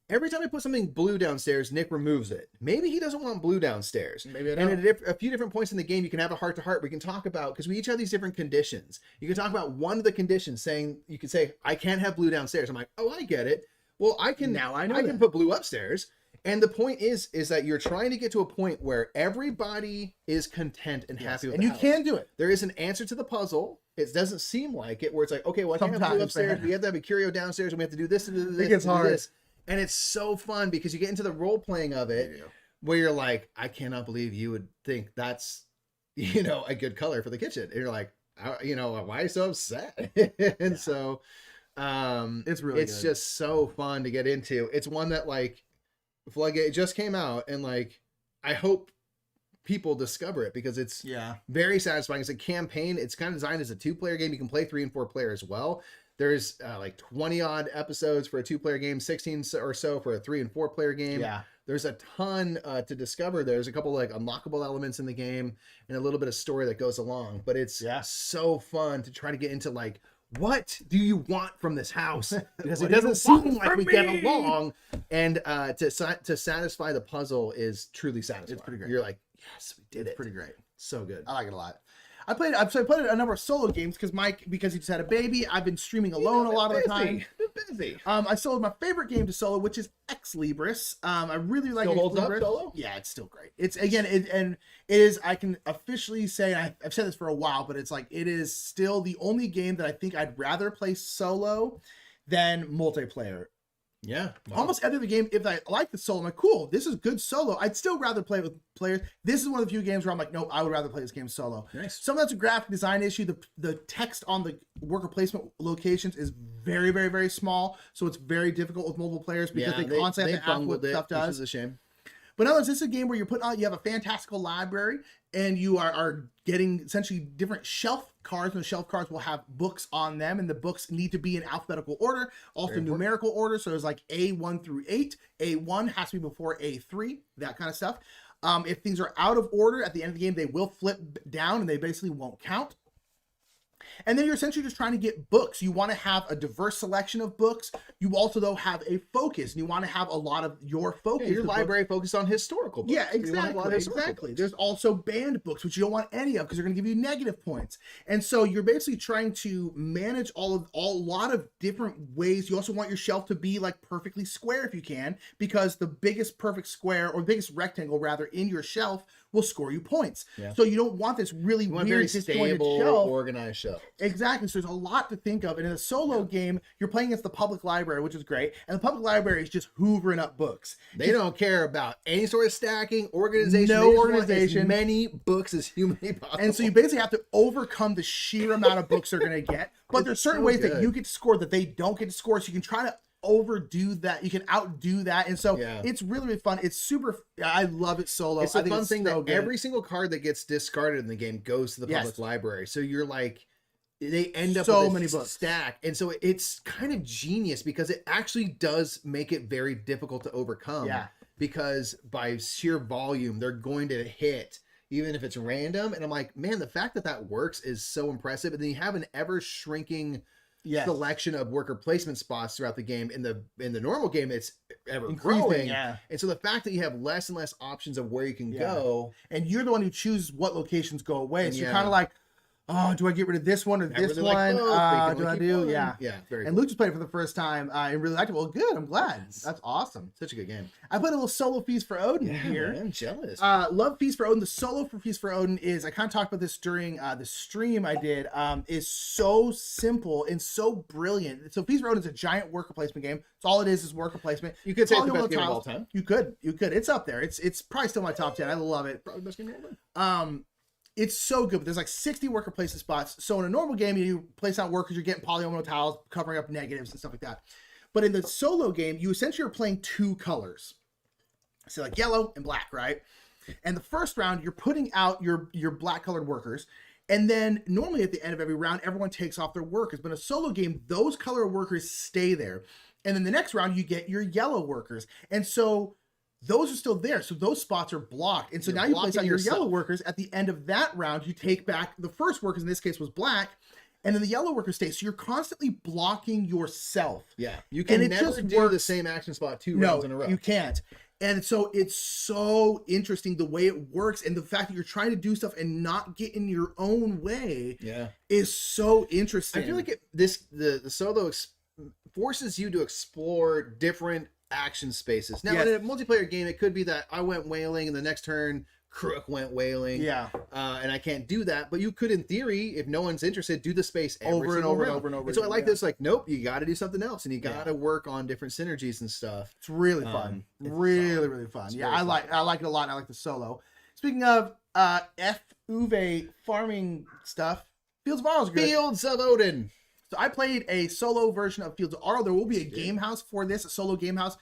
every time I put something blue downstairs, Nick removes it. Maybe he doesn't want blue downstairs. Maybe I don't. And at a few different points in the game, you can have a heart-to-heart. We can talk about, because we each have these different conditions. You can talk about one of the conditions, saying, you can say, I can't have blue downstairs. I'm like, oh, I get it. Well, I can put blue upstairs. And the point is that you're trying to get to a point where everybody is content and happy with and the you house. can do it. There is an answer to the puzzle. It doesn't seem like it, where it's like, okay, well, I can't have blue upstairs. We have to have a curio downstairs, and we have to do this and this. It gets hard. This. And it's so fun because you get into the role playing of it, where you're like, I cannot believe you would think that's, you know, a good color for the kitchen. And you're like, you know, why are you so upset? And so, it's really good. just so fun to get into. It's one that, like, Floodgate just came out, and like I hope people discover it because it's very satisfying. It's a campaign. It's kind of designed as a 2-player game. You can play 3 and 4 player as well. There's like 20 odd episodes for a 2-player game, 16 or so for a 3 and 4 player game. Yeah. There's a ton to discover. There's a couple like unlockable elements in the game and a little bit of story that goes along, but it's so fun to try to get into, like, what do you want from this house? Because it doesn't seem like we get along. And to satisfy the puzzle is truly satisfying. It's pretty great. You're like, yes, we did it. It's pretty great. So good. I like it a lot. I played a number of solo games because he just had a baby. I've been streaming alone a lot of the time. Busy. I sold my favorite game to solo, which is xlibris. I really like Still holds up xlibris. solo? Yeah, it's still great. It's it is. I can officially say I've said this for a while, but it's like it is still the only game that I think I'd rather play solo than multiplayer. Yeah. Wow. Almost every other game, if I like the solo, I'm like, cool, this is good solo. I'd still rather play with players. This is one of the few games where I'm like, nope, I would rather play this game solo. Nice. Some of that's a graphic design issue. The text on the worker placement locations is very, very, very small. So it's very difficult with multiple players because they constantly have to ask what stuff does. Which is a shame. But otherwise, this is a game where you have a fantastical library and you are getting essentially different shelf cards, and the shelf cards will have books on them, and the books need to be in alphabetical order, also numerical order. So there's like A1 through 8. A1 has to be before A3, that kind of stuff. If things are out of order at the end of the game, they will flip down and they basically won't count. And then you're essentially just trying to get books. You want to have a diverse selection of books. You also, though, have a focus, and you want to have a lot of your focus. Yeah, your library focused on historical books. Yeah, exactly. There's also banned books, which you don't want any of because they're going to give you negative points. And so you're basically trying to manage a lot of different ways. You also want your shelf to be like perfectly square if you can, because the biggest perfect square, or biggest rectangle rather, in your shelf will score you points. Yeah. So you don't want this really weird, very stable, shelf. Organized shelf. Exactly. So there's a lot to think of. And in a solo game, you're playing against the public library, which is great. And the public library is just hoovering up books. They don't care about any sort of stacking, organization. No organization. As many books as humanly possible. And so you basically have to overcome the sheer amount of books they're going to get. But there's certain ways that you get to score that they don't get to score. So you can try to overdo that. You can outdo that. And so it's really, really fun. It's super. I love it solo. It's a fun thing that every single card that gets discarded in the game goes to the public library. So you're like, they end up so with many books stack. And so it's kind of genius because it actually does make it very difficult to overcome. Yeah. Because by sheer volume, they're going to hit even if it's random. And I'm like, man, the fact that that works is so impressive. And then you have an ever shrinking selection of worker placement spots throughout the game. In the normal game, it's ever growing. Yeah. And so the fact that you have less and less options of where you can go, and you're the one who chooses what locations go away. So you're kind of like, oh, do I get rid of this one or I this really one? like both, but you can Do only I keep do? one. Yeah. Yeah, very And cool. Luke just played it for the first time and really liked it. Well, good. I'm glad. Yes. That's awesome. Such a good game. I played a little solo Feast for Odin here. Man, I'm jealous. Love Feast for Odin. The solo for Feast for Odin is, I kind of talked about this during the stream I did, is so simple and so brilliant. So Feast for Odin is a giant worker placement game. So all it is worker placement. You could say it's the Polygonal best game of all tiles. time. You could. It's up there. It's probably still my top 10. I love it. Probably the best game of all time. It's so good, but there's like 60 worker placement spots. So in a normal game, you place out workers, you're getting polygonal tiles, covering up negatives and stuff like that. But in the solo game, you essentially are playing two colors. So like yellow and black, right? And the first round, you're putting out your black colored workers. And then normally at the end of every round, everyone takes off their workers. But in a solo game, those color workers stay there. And then the next round, you get your yellow workers. And so those are still there. So those spots are blocked. And so You're now you place blocking out your yourself. yellow workers. At the end of that round, you take back the first workers, in this case was black, and then the yellow workers stay. So you're constantly blocking yourself. Yeah. You can it never just do works. the same action spot two No, rounds in a row. you can't. And so it's so interesting the way it works, and the fact that you're trying to do stuff and not get in your own way Yeah. is so interesting. I feel like the solo forces you to explore different action spaces. Now, Yes. in a multiplayer game, it could be that I went whaling and the next turn Crook went whaling. Yeah. And I can't do that. But you could, in theory, if no one's interested, do the space every Over and single over and round. over and over And so I again, like yeah. this. Like, nope, you got to do something else, and you got to work on different synergies and stuff. It's really fun. It's Really, fun. really fun. It's Yeah, very I like it a lot, and I like the solo. Speaking of Uwe farming stuff, Fields of Arles. Fields of Odin. So I played a solo version of Fields of Arle. There will be a game house for this, a solo game house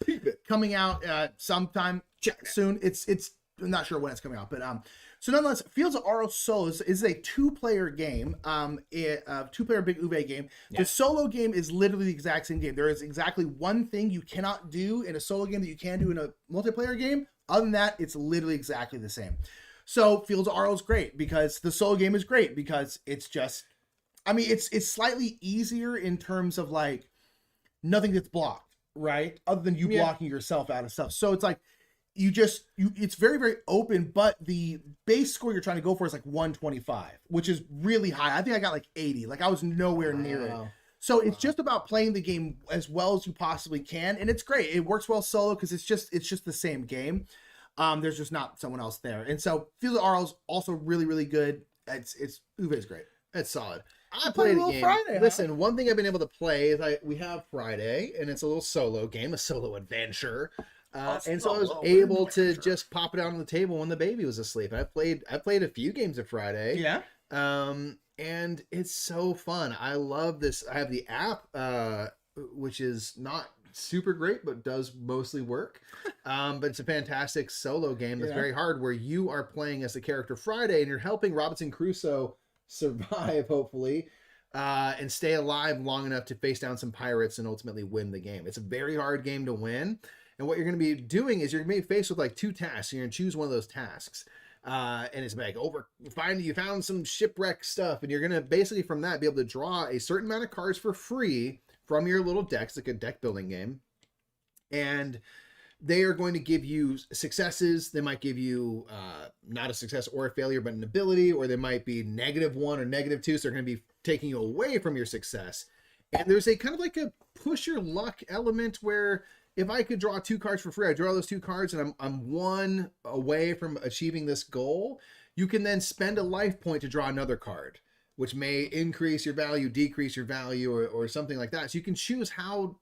coming out sometime soon. It's I'm not sure when it's coming out, but so nonetheless, Fields of Arle solo is a two-player game, two-player big Uwe game. Yeah. The solo game is literally the exact same game. There is exactly one thing you cannot do in a solo game that you can do in a multiplayer game. Other than that, it's literally exactly the same. So Fields of Arle is great because the solo game is great because it's just, I mean, it's slightly easier in terms of like nothing gets blocked, right? Other than you blocking yourself out of stuff. So it's like it's very, very open, but the base score you're trying to go for is like 125, which is really high. I think I got like 80. Like I was nowhere near it. So it's just about playing the game as well as you possibly can, and it's great. It works well solo because it's just the same game. There's just not someone else there, and so Fields of Arle is also really, really good. It's Uwe's great. It's solid. I played played a a little game. Friday, huh? Listen, one thing I've been able to play is we have Friday, and it's a little solo game, a solo adventure. And so I was able to just pop it out on the table when the baby was asleep. I played a few games of Friday. Yeah. And it's so fun. I love this. I have the app, which is not super great, but does mostly work. But it's a fantastic solo game that's very hard, where you are playing as the character Friday, and you're helping Robinson Crusoe survive, hopefully, and stay alive long enough to face down some pirates and ultimately win the game. It's a very hard game to win. And what you're going to be doing is you're going to be faced with like two tasks. You're going to choose one of those tasks. And it's like you found some shipwreck stuff, and you're going to basically from that be able to draw a certain amount of cards for free from your little decks, like a deck building game. And they are going to give you successes. They might give you not a success or a failure, but an ability, or they might be -1 or -2. So they're going to be taking you away from your success. And there's a kind of like a push your luck element where if I could draw 2 cards for free, I draw those 2 cards and I'm 1 away from achieving this goal. You can then spend a life point to draw another card, which may increase your value, decrease your value, or something like that. So you can choose how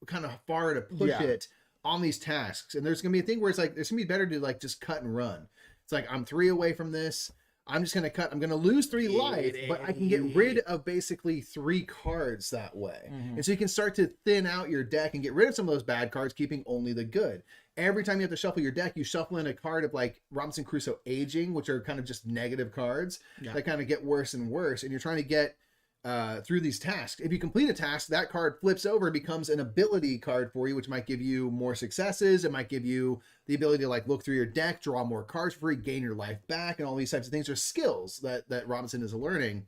kind of far to push it on these tasks. And there's going to be a thing where it's like, it's going to be better to like just cut and run. It's like, I'm 3 away from this. I'm just going to cut. I'm going to lose 3 life, but I can get rid of basically 3 cards that way. And so you can start to thin out your deck and get rid of some of those bad cards, keeping only the good. Every time you have to shuffle your deck, you shuffle in a card of like Robinson Crusoe Aging, which are kind of just negative cards that kind of get worse and worse. And you're trying to get through these tasks. If you complete a task, that card flips over and becomes an ability card for you, which might give you more successes. It might give you the ability to like look through your deck, draw more cards for free, gain your life back, and all these types of things are skills that Robinson is learning.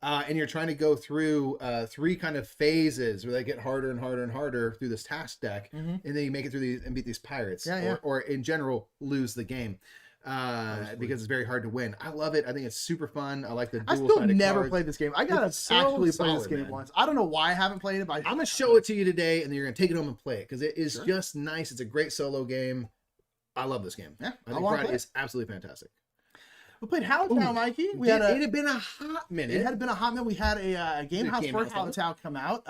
And you're trying to go through 3 kind of phases where they get harder and harder and harder through this task deck, and then you make it through these and beat these pirates, or in general lose the game. because it's very hard to win. I love it. I think it's super fun. I like the I dual-sided still never cards. played this game. I gotta It's so actually play this solid, game man. once. I don't know why I haven't played it, but I'm gonna show it to you today, and then you're gonna take it home and play it because it is Sure. just nice. It's a great solo game. I love this game. Yeah, I I think wanna Friday play it. is absolutely fantastic. We played Hallowtown, Mikey. It had been a hot minute. It had been a hot minute. We had a game house Game for House Hallowtown come out.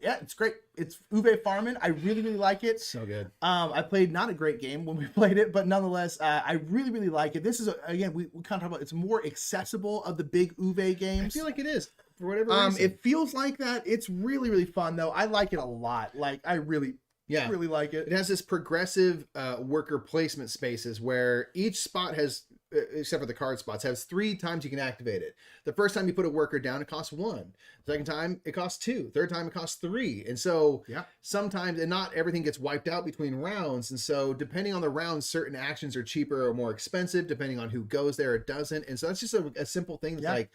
Yeah, it's great. It's Uwe Farman. I really, really like it. So good. I played not a great game when we played it, but nonetheless, I really, really like it. This is, again, we kind of talk about it's more accessible of the big Uwe games. I feel like it is for whatever reason. It feels like that. It's really, really fun, though. I like it a lot. Like, I really, really like it. It has this progressive worker placement spaces where each spot has, except for the card spots, has 3 times you can activate it. The first time you put a worker down, it costs 1. The second time, it costs 2. Third time, it costs 3. And so sometimes, and not everything gets wiped out between rounds. And so depending on the rounds, certain actions are cheaper or more expensive, depending on who goes there or doesn't. And so that's just a simple thing that's like,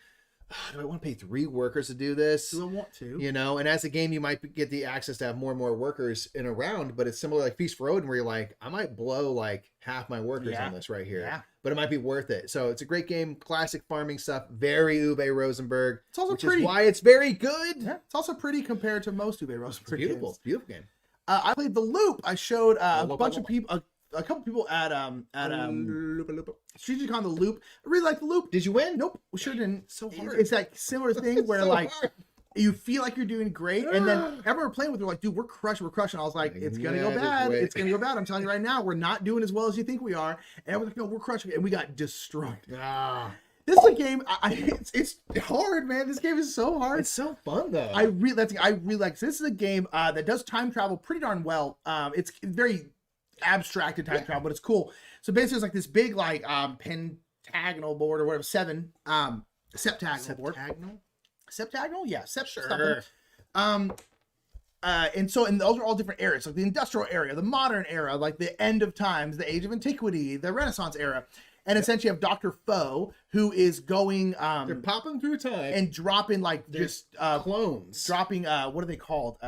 do I want to pay 3 workers to do this? Do I want to? You know, and as a game, you might get the access to have more and more workers in a round, but it's similar like Feast for Odin, where you're like, I might blow like half my workers on this right here. Yeah. But it might be worth it. So it's a great game, classic farming stuff, very Uwe Rosenberg. It's also which pretty. is why it's very good. Yeah, it's also pretty compared to most Uwe Rosenberg Beautiful, games. beautiful game. I played The Loop. I showed a bunch of people, a couple people at StreetGCon The Loop. I really like The Loop. Did you win? Nope, we sure didn't. So hard. It's that similar thing where So like hard. you feel like you're doing great, and then everyone we're playing with, they're like, "Dude, we're crushing." I was like, "It's gonna go bad. It's gonna go bad." I'm telling you right now, we're not doing as well as you think we are. And everyone's like, "No, we're crushing it," and we got destroyed. This is a game. It's hard, man. This game is so hard. It's so fun though. I really like. This is a game that does time travel pretty darn well. It's very abstracted time travel, but it's cool. So basically, it's like this big like pentagonal board or whatever, 7 septagonal board. Septagonal, yeah, Sure. and those are all different eras, like the industrial era, the modern era, like the end of times, the age of antiquity, the Renaissance era. And essentially you have Dr. Foe, who is going They're popping through time and dropping like just clones. dropping what are they called?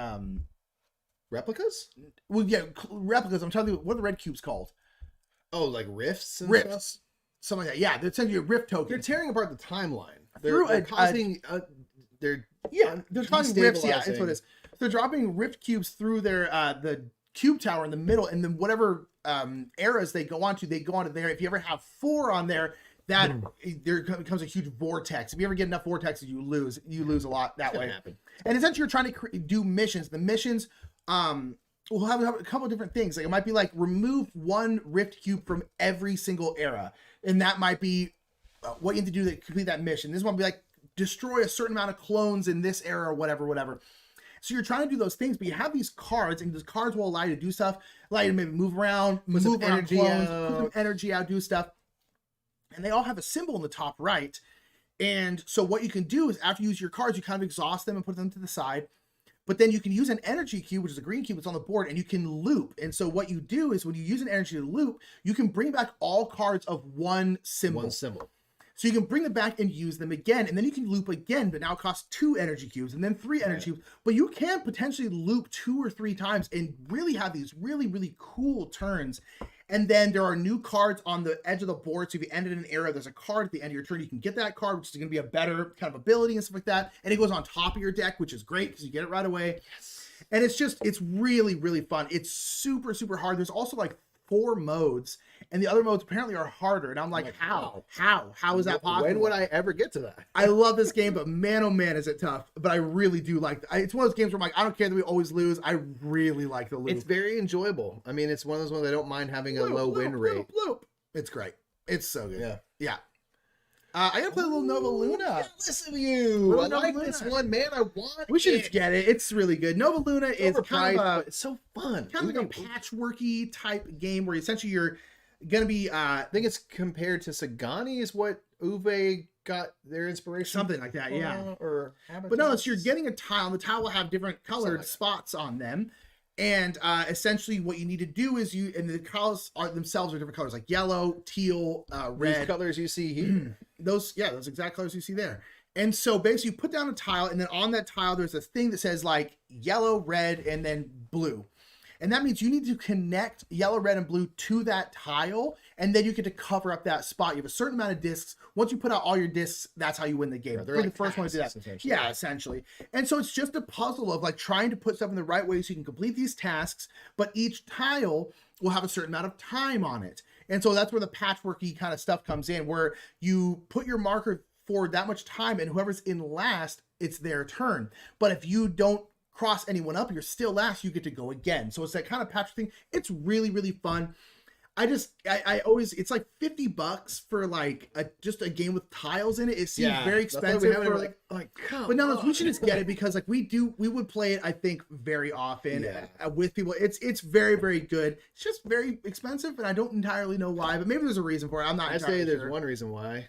Replicas? Well, yeah, replicas. I'm telling you, what are the red cubes called? Oh, like rifts and Rifts. stuff? Something like that. Yeah, they're essentially a rift token. They're tearing apart the timeline. Through They're a- causing they're causing rifts. Yeah, that's what it is. So they're dropping rift cubes through their the cube tower in the middle, and then whatever eras they go onto there. If you ever have 4 on there, that there becomes a huge vortex. If you ever get enough vortexes, you lose a lot that way. happen. And essentially, you're trying to do missions. The missions will have a couple of different things. Like it might be like remove 1 rift cube from every single era, and that might be what you have to do to complete that mission. This one will be like destroy a certain amount of clones in this era or whatever. So you're trying to do those things, but you have these cards, and those cards will allow you to do stuff, allow you to maybe move around, Put some move around energy clones, out. put some energy out, do stuff. And they all have a symbol in the top right. And so what you can do is after you use your cards, you kind of exhaust them and put them to the side. But then you can use an energy cube, which is a green cube that's on the board, and you can loop. And so what you do is when you use an energy to loop, you can bring back all cards of one symbol. So you can bring them back and use them again, and then you can loop again, but now it costs 2 energy cubes and then 3 energy cubes. But you can potentially loop 2 or 3 times and really have these really, really cool turns. And then there are new cards on the edge of the board. So if you ended an era, there's a card at the end of your turn. You can get that card, which is going to be a better kind of ability and stuff like that. And it goes on top of your deck, which is great because you get it right away. Yes. And it's really, really fun. It's super, super hard. There's also like 4 modes, and the other modes apparently are harder. And I'm like, how is that possible? When would I ever get to that? I love this game, but man, oh man, is it tough. But I really do like it. It's one of those games where I'm like, I don't care that we always lose. I really like the loop. It's very enjoyable. I mean, it's one of those ones I don't mind having a low win rate. Loop. It's great. It's so good. Yeah. I gotta play a little Nova Luna. Listen to you. I like this one, man. I want We should get it. It's really good. Nova Luna is kind of it's so fun. Kind of like a patchworky type game where essentially you're gonna be I think it's compared to Sagani is what Uwe got their inspiration. Something like that, yeah. Or but no, it's you're getting a tile, and the tile will have different colored spots on them. And essentially what you need to do is and the tiles themselves are different colors, like yellow, teal, red. These colors you see here. Those exact colors you see there. And so basically you put down a tile, and then on that tile there's a thing that says like yellow, red, and then blue. And that means you need to connect yellow, red, and blue to that tile, and then you get to cover up that spot. You have a certain amount of discs. Once you put out all your discs, that's how you win the game. Right, they're You're like the first one to do that. essentially. Yeah, essentially. And so it's just a puzzle of like trying to put stuff in the right way so you can complete these tasks, but each tile will have a certain amount of time on it. And so that's where the patchworky kind of stuff comes in, where you put your marker for that much time, and whoever's in last, it's their turn. But if you don't cross anyone up, you're still last, you get to go again. So it's that kind of patch thing. It's really, really fun. I always, it's like $50 for like just a game with tiles in it. It seems very expensive. But no, we should just get it, because like we would play it, I think, very often with people. It's very, very good. It's just very expensive, and I don't entirely know why, but maybe there's a reason for it. I'm not. I'd say there's one reason why.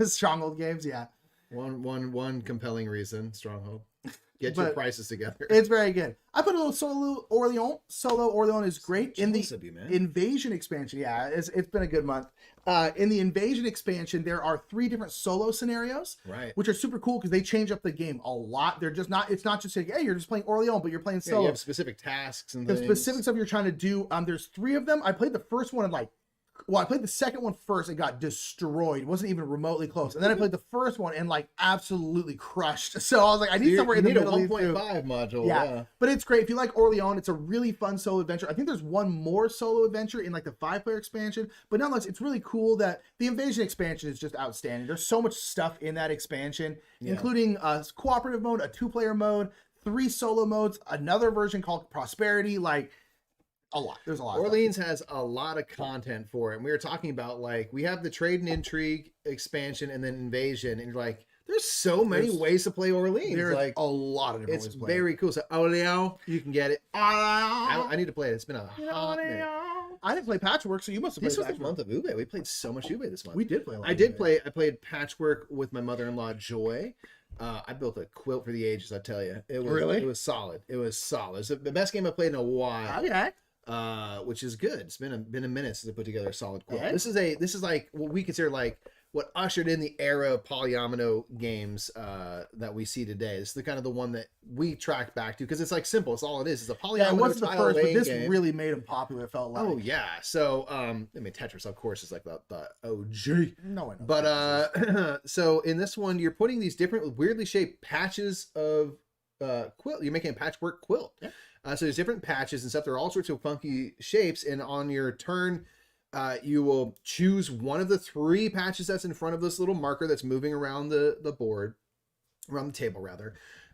Stronghold games, yeah. One compelling reason. Stronghold. Get your prices together. It's very good. I put a little Solo Orleans. Solo Orleans is great. In the Invasion expansion, it's been a good month. In the Invasion expansion, there are 3 different solo scenarios, right, which are super cool because they change up the game a lot. They're just not. It's not just like, hey, you're just playing Orleans, but you're playing solo. You have specific tasks and the specific stuff you're trying to do. There's 3 of them. I played the first one in I played the second one first and got destroyed. It wasn't even remotely close. And then I played the first one and absolutely crushed. So I was like, I need somewhere in the middle. You need a 1.5 module. Yeah. But it's great. If you like Orleans, it's a really fun solo adventure. I think there's one more solo adventure in the 5-player expansion. But nonetheless, it's really cool that the Invasion expansion is just outstanding. There's so much stuff in that expansion, including a cooperative mode, a 2-player mode, 3 solo modes, another version called Prosperity. A lot. There's a lot. Orleans has a lot of content for it. And we were talking about we have the Trade and Intrigue expansion and then Invasion. And you're like, there's so many ways to play Orleans. There's a lot of different ways to play. It's very cool. So Orleans, you can get it. I need to play it. It's been a hot minute. I didn't play Patchwork, so you must have played Patchwork. This was the month of Ube. We played so much Ube this month. We did play a lot. I played Patchwork with my mother-in-law, Joy. I built a quilt for the ages, I tell you. It was solid. It was solid. It's the best game I played in a while. Okay. Which is good. It's been a minute since I put together a solid quilt. Yeah. This is like what we consider what ushered in the era of polyomino games that we see today. This is the one that we track back to because it's simple. It's all it is. It's a polyomino. Yeah, it wasn't the first, but this game. Really made them popular. It felt like. Oh yeah. So Tetris, of course, is the OG. No one knows. But so in this one, you're putting these different weirdly shaped patches of quilt. You're making a patchwork quilt. Yeah. So there's different patches and stuff. There are all sorts of funky shapes. And on your turn, you will choose one of the 3 patches that's in front of this little marker that's moving around the board, around the table rather.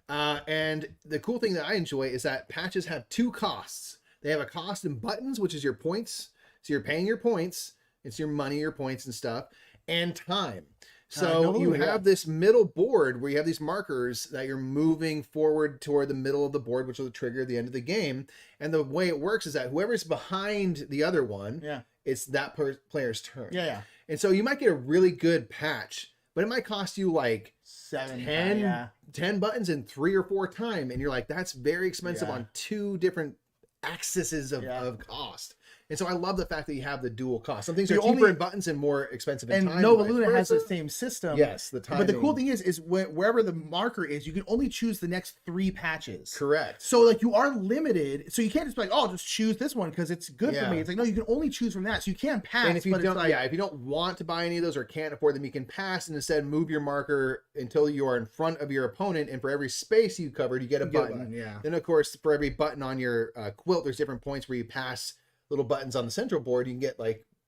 And the cool thing that I enjoy is that patches have 2 costs. They have a cost in buttons, which is your points. So you're paying your points. It's your money, your points and stuff, and time. So you have this middle board where you have these markers that you're moving forward toward the middle of the board, which will trigger the end of the game. And the way it works is that whoever's behind the other one, it's that player's turn. Yeah. And so you might get a really good patch, but it might cost you 10 buttons in 3 or 4 time. And you're like, that's very expensive on 2 different axes of cost. And so I love the fact that you have the dual cost. Some things are cheaper in buttons and more expensive in time. And Nova Luna has the same system. Yes, the timing. But the cool thing is wherever the marker is, you can only choose the next 3 patches. Correct. So you are limited. So you can't just be like, just choose this one because it's good for me. It's no, you can only choose from that. So you can pass. And if you if you don't want to buy any of those or can't afford them, you can pass and instead move your marker until you are in front of your opponent. And for every space you covered, you get a button. Then of course, for every button on your quilt, there's different points where you pass little buttons on the central board. You can get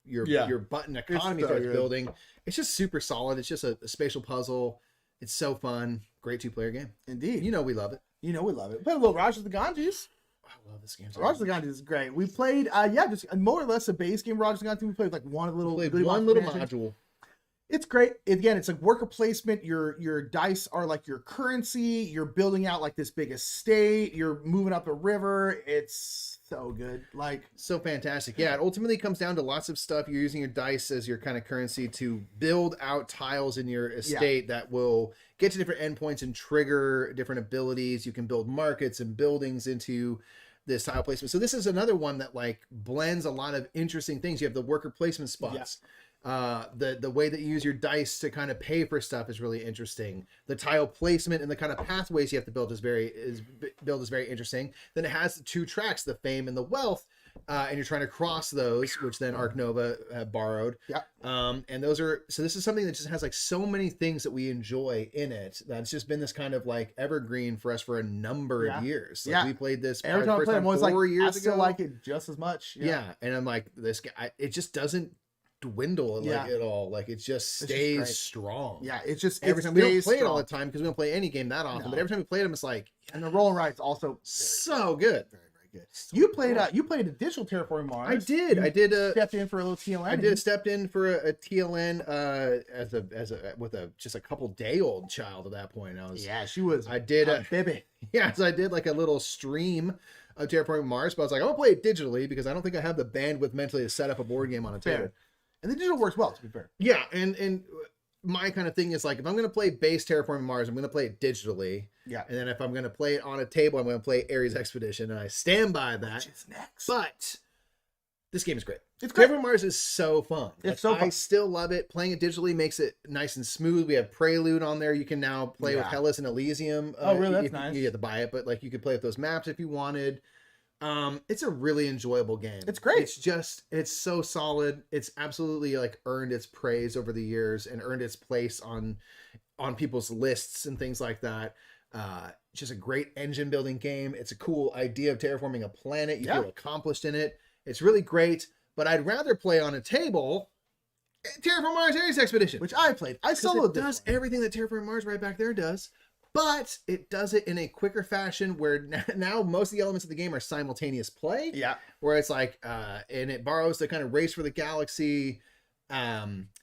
your button economy starts building. It's just super solid. It's just a spatial puzzle. It's so fun. Great 2-player game. Indeed. We love it. We love it. Play a little Raj of the Ganges. I love this game. Raj of the Ganges is great. We played just more or less a base game Raj of the Ganges. We played one little module. It's great. Again, it's worker placement. Your dice are your currency. You're building out this big estate. You're moving up a river. It's so good. So fantastic. Yeah, it ultimately comes down to lots of stuff. You're using your dice as your kind of currency to build out tiles in your estate that will get to different endpoints and trigger different abilities. You can build markets and buildings into this tile placement. So this is another one that blends a lot of interesting things. You have the worker placement spots. The way that you use your dice to kind of pay for stuff is really interesting. The tile placement and the kind of pathways you have to build is very interesting. Then it has the 2 tracks, the fame and the wealth, and you're trying to cross those, which then Arc Nova borrowed. Yeah. And those are, so this is something that just has like so many things that we enjoy in it. That's just been this kind of like evergreen for us for a number of years. Like we played this every time I play it, I was 4 like, years I still ago. like it just as much. Yeah. And I'm like, this guy, it just doesn't dwindle like at all. Like it just stays strong. Yeah, it's just every time we don't play it all the strong. time because we don't play any game that often. But every time we play them, it's like, and the roll and ride's also so good. Very, very good. So you played a digital Terraforming Mars. I did. I did stepped in for a little TLN. I did stepped in for a TLN with just a couple day old child at that point. She was. I did a baby. Yeah, so I did like a little stream of Terraforming Mars, but I was like, I'm gonna play it digitally because I don't think I have the bandwidth mentally to set up a board game on a table. And the digital works well, to be fair. Yeah, and my kind of thing is like, if I'm going to play base Terraforming Mars, I'm going to play it digitally. Yeah. And then if I'm going to play it on a table, I'm going to play Ares Expedition, and I stand by that. Which is next. But this game is great. It's great. Terraforming Mars is so fun. It's so fun. I still love it. Playing it digitally makes it nice and smooth. We have Prelude on there. You can now play with Hellas and Elysium. Oh, really? That's nice. You have to buy it, but like you could play with those maps if you wanted. It's a really enjoyable game. It's great. It's so solid. It's absolutely like earned its praise over the years and earned its place on people's lists and things like that. Just a great engine building game. It's a cool idea of terraforming a planet. You feel accomplished in it. It's really great, but I'd rather play on a table Terraform Mars Ares Expedition, which I played. I soloed this. It does everything that Terraform Mars right back there does. But it does it in a quicker fashion where now most of the elements of the game are simultaneous play. Yeah. Where it's like, and it borrows the kind of Race for the Galaxy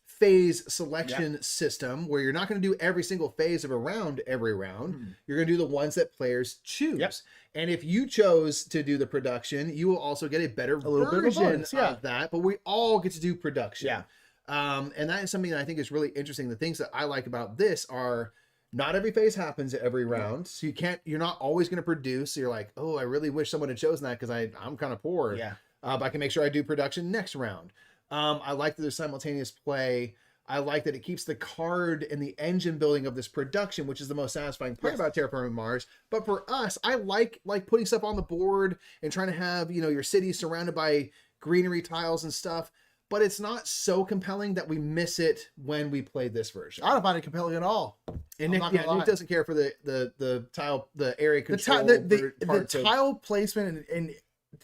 phase selection system where you're not going to do every single phase of a round every round. You're going to do the ones that players choose. Yep. And if you chose to do the production, you will also get a better version of that. But we all get to do production. Yeah. And that is something that I think is really interesting. The things that I like about this are, not every phase happens at every round. So you're not always going to produce. So you're like, oh, I really wish someone had chosen that because I'm kind of poor. Yeah. But I can make sure I do production next round. I like that there's simultaneous play. I like that it keeps the card and the engine building of this production, which is the most satisfying part about Terraforming Mars. But for us, I like putting stuff on the board and trying to have, your city surrounded by greenery tiles and stuff. But it's not so compelling that we miss it when we play this version. I don't find it compelling at all. And Nick doesn't care for the tile, the area control. The tile placement and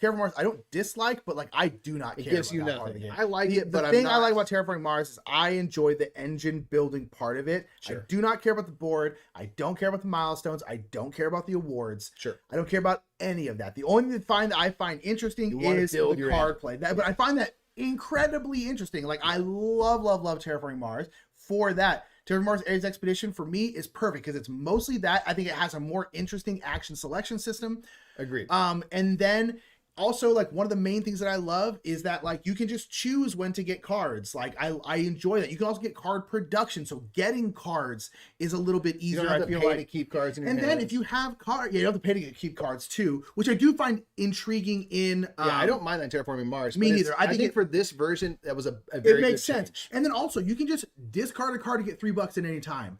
Terraforming Mars, I don't dislike, but like I do not care. It gives you nothing. I like it, but the thing I like about Terraforming Mars is I enjoy the engine building part of it. Sure. I do not care about the board. I don't care about the milestones. I don't care about the awards. Sure. I don't care about any of that. The only thing that I find interesting is the card play. But I find that incredibly interesting. Like I love Terraforming Mars for that. Terraforming Mars Ares Expedition for me is perfect because it's mostly that. I think it has a more interesting action selection system. Agreed. And then also, like, one of the main things that I love is that, like, you can just choose when to get cards. Like, I enjoy that. You can also get card production, so getting cards is a little bit easier. You don't have I feel to pay like to keep cards in your hands. Then if you have cards, you don't have to pay to keep cards too, which I do find intriguing in. I don't mind that Terraforming Mars. Me neither. I think for this version, that was a very it makes good sense. change. And then also, you can just discard a card to get $3 at any time,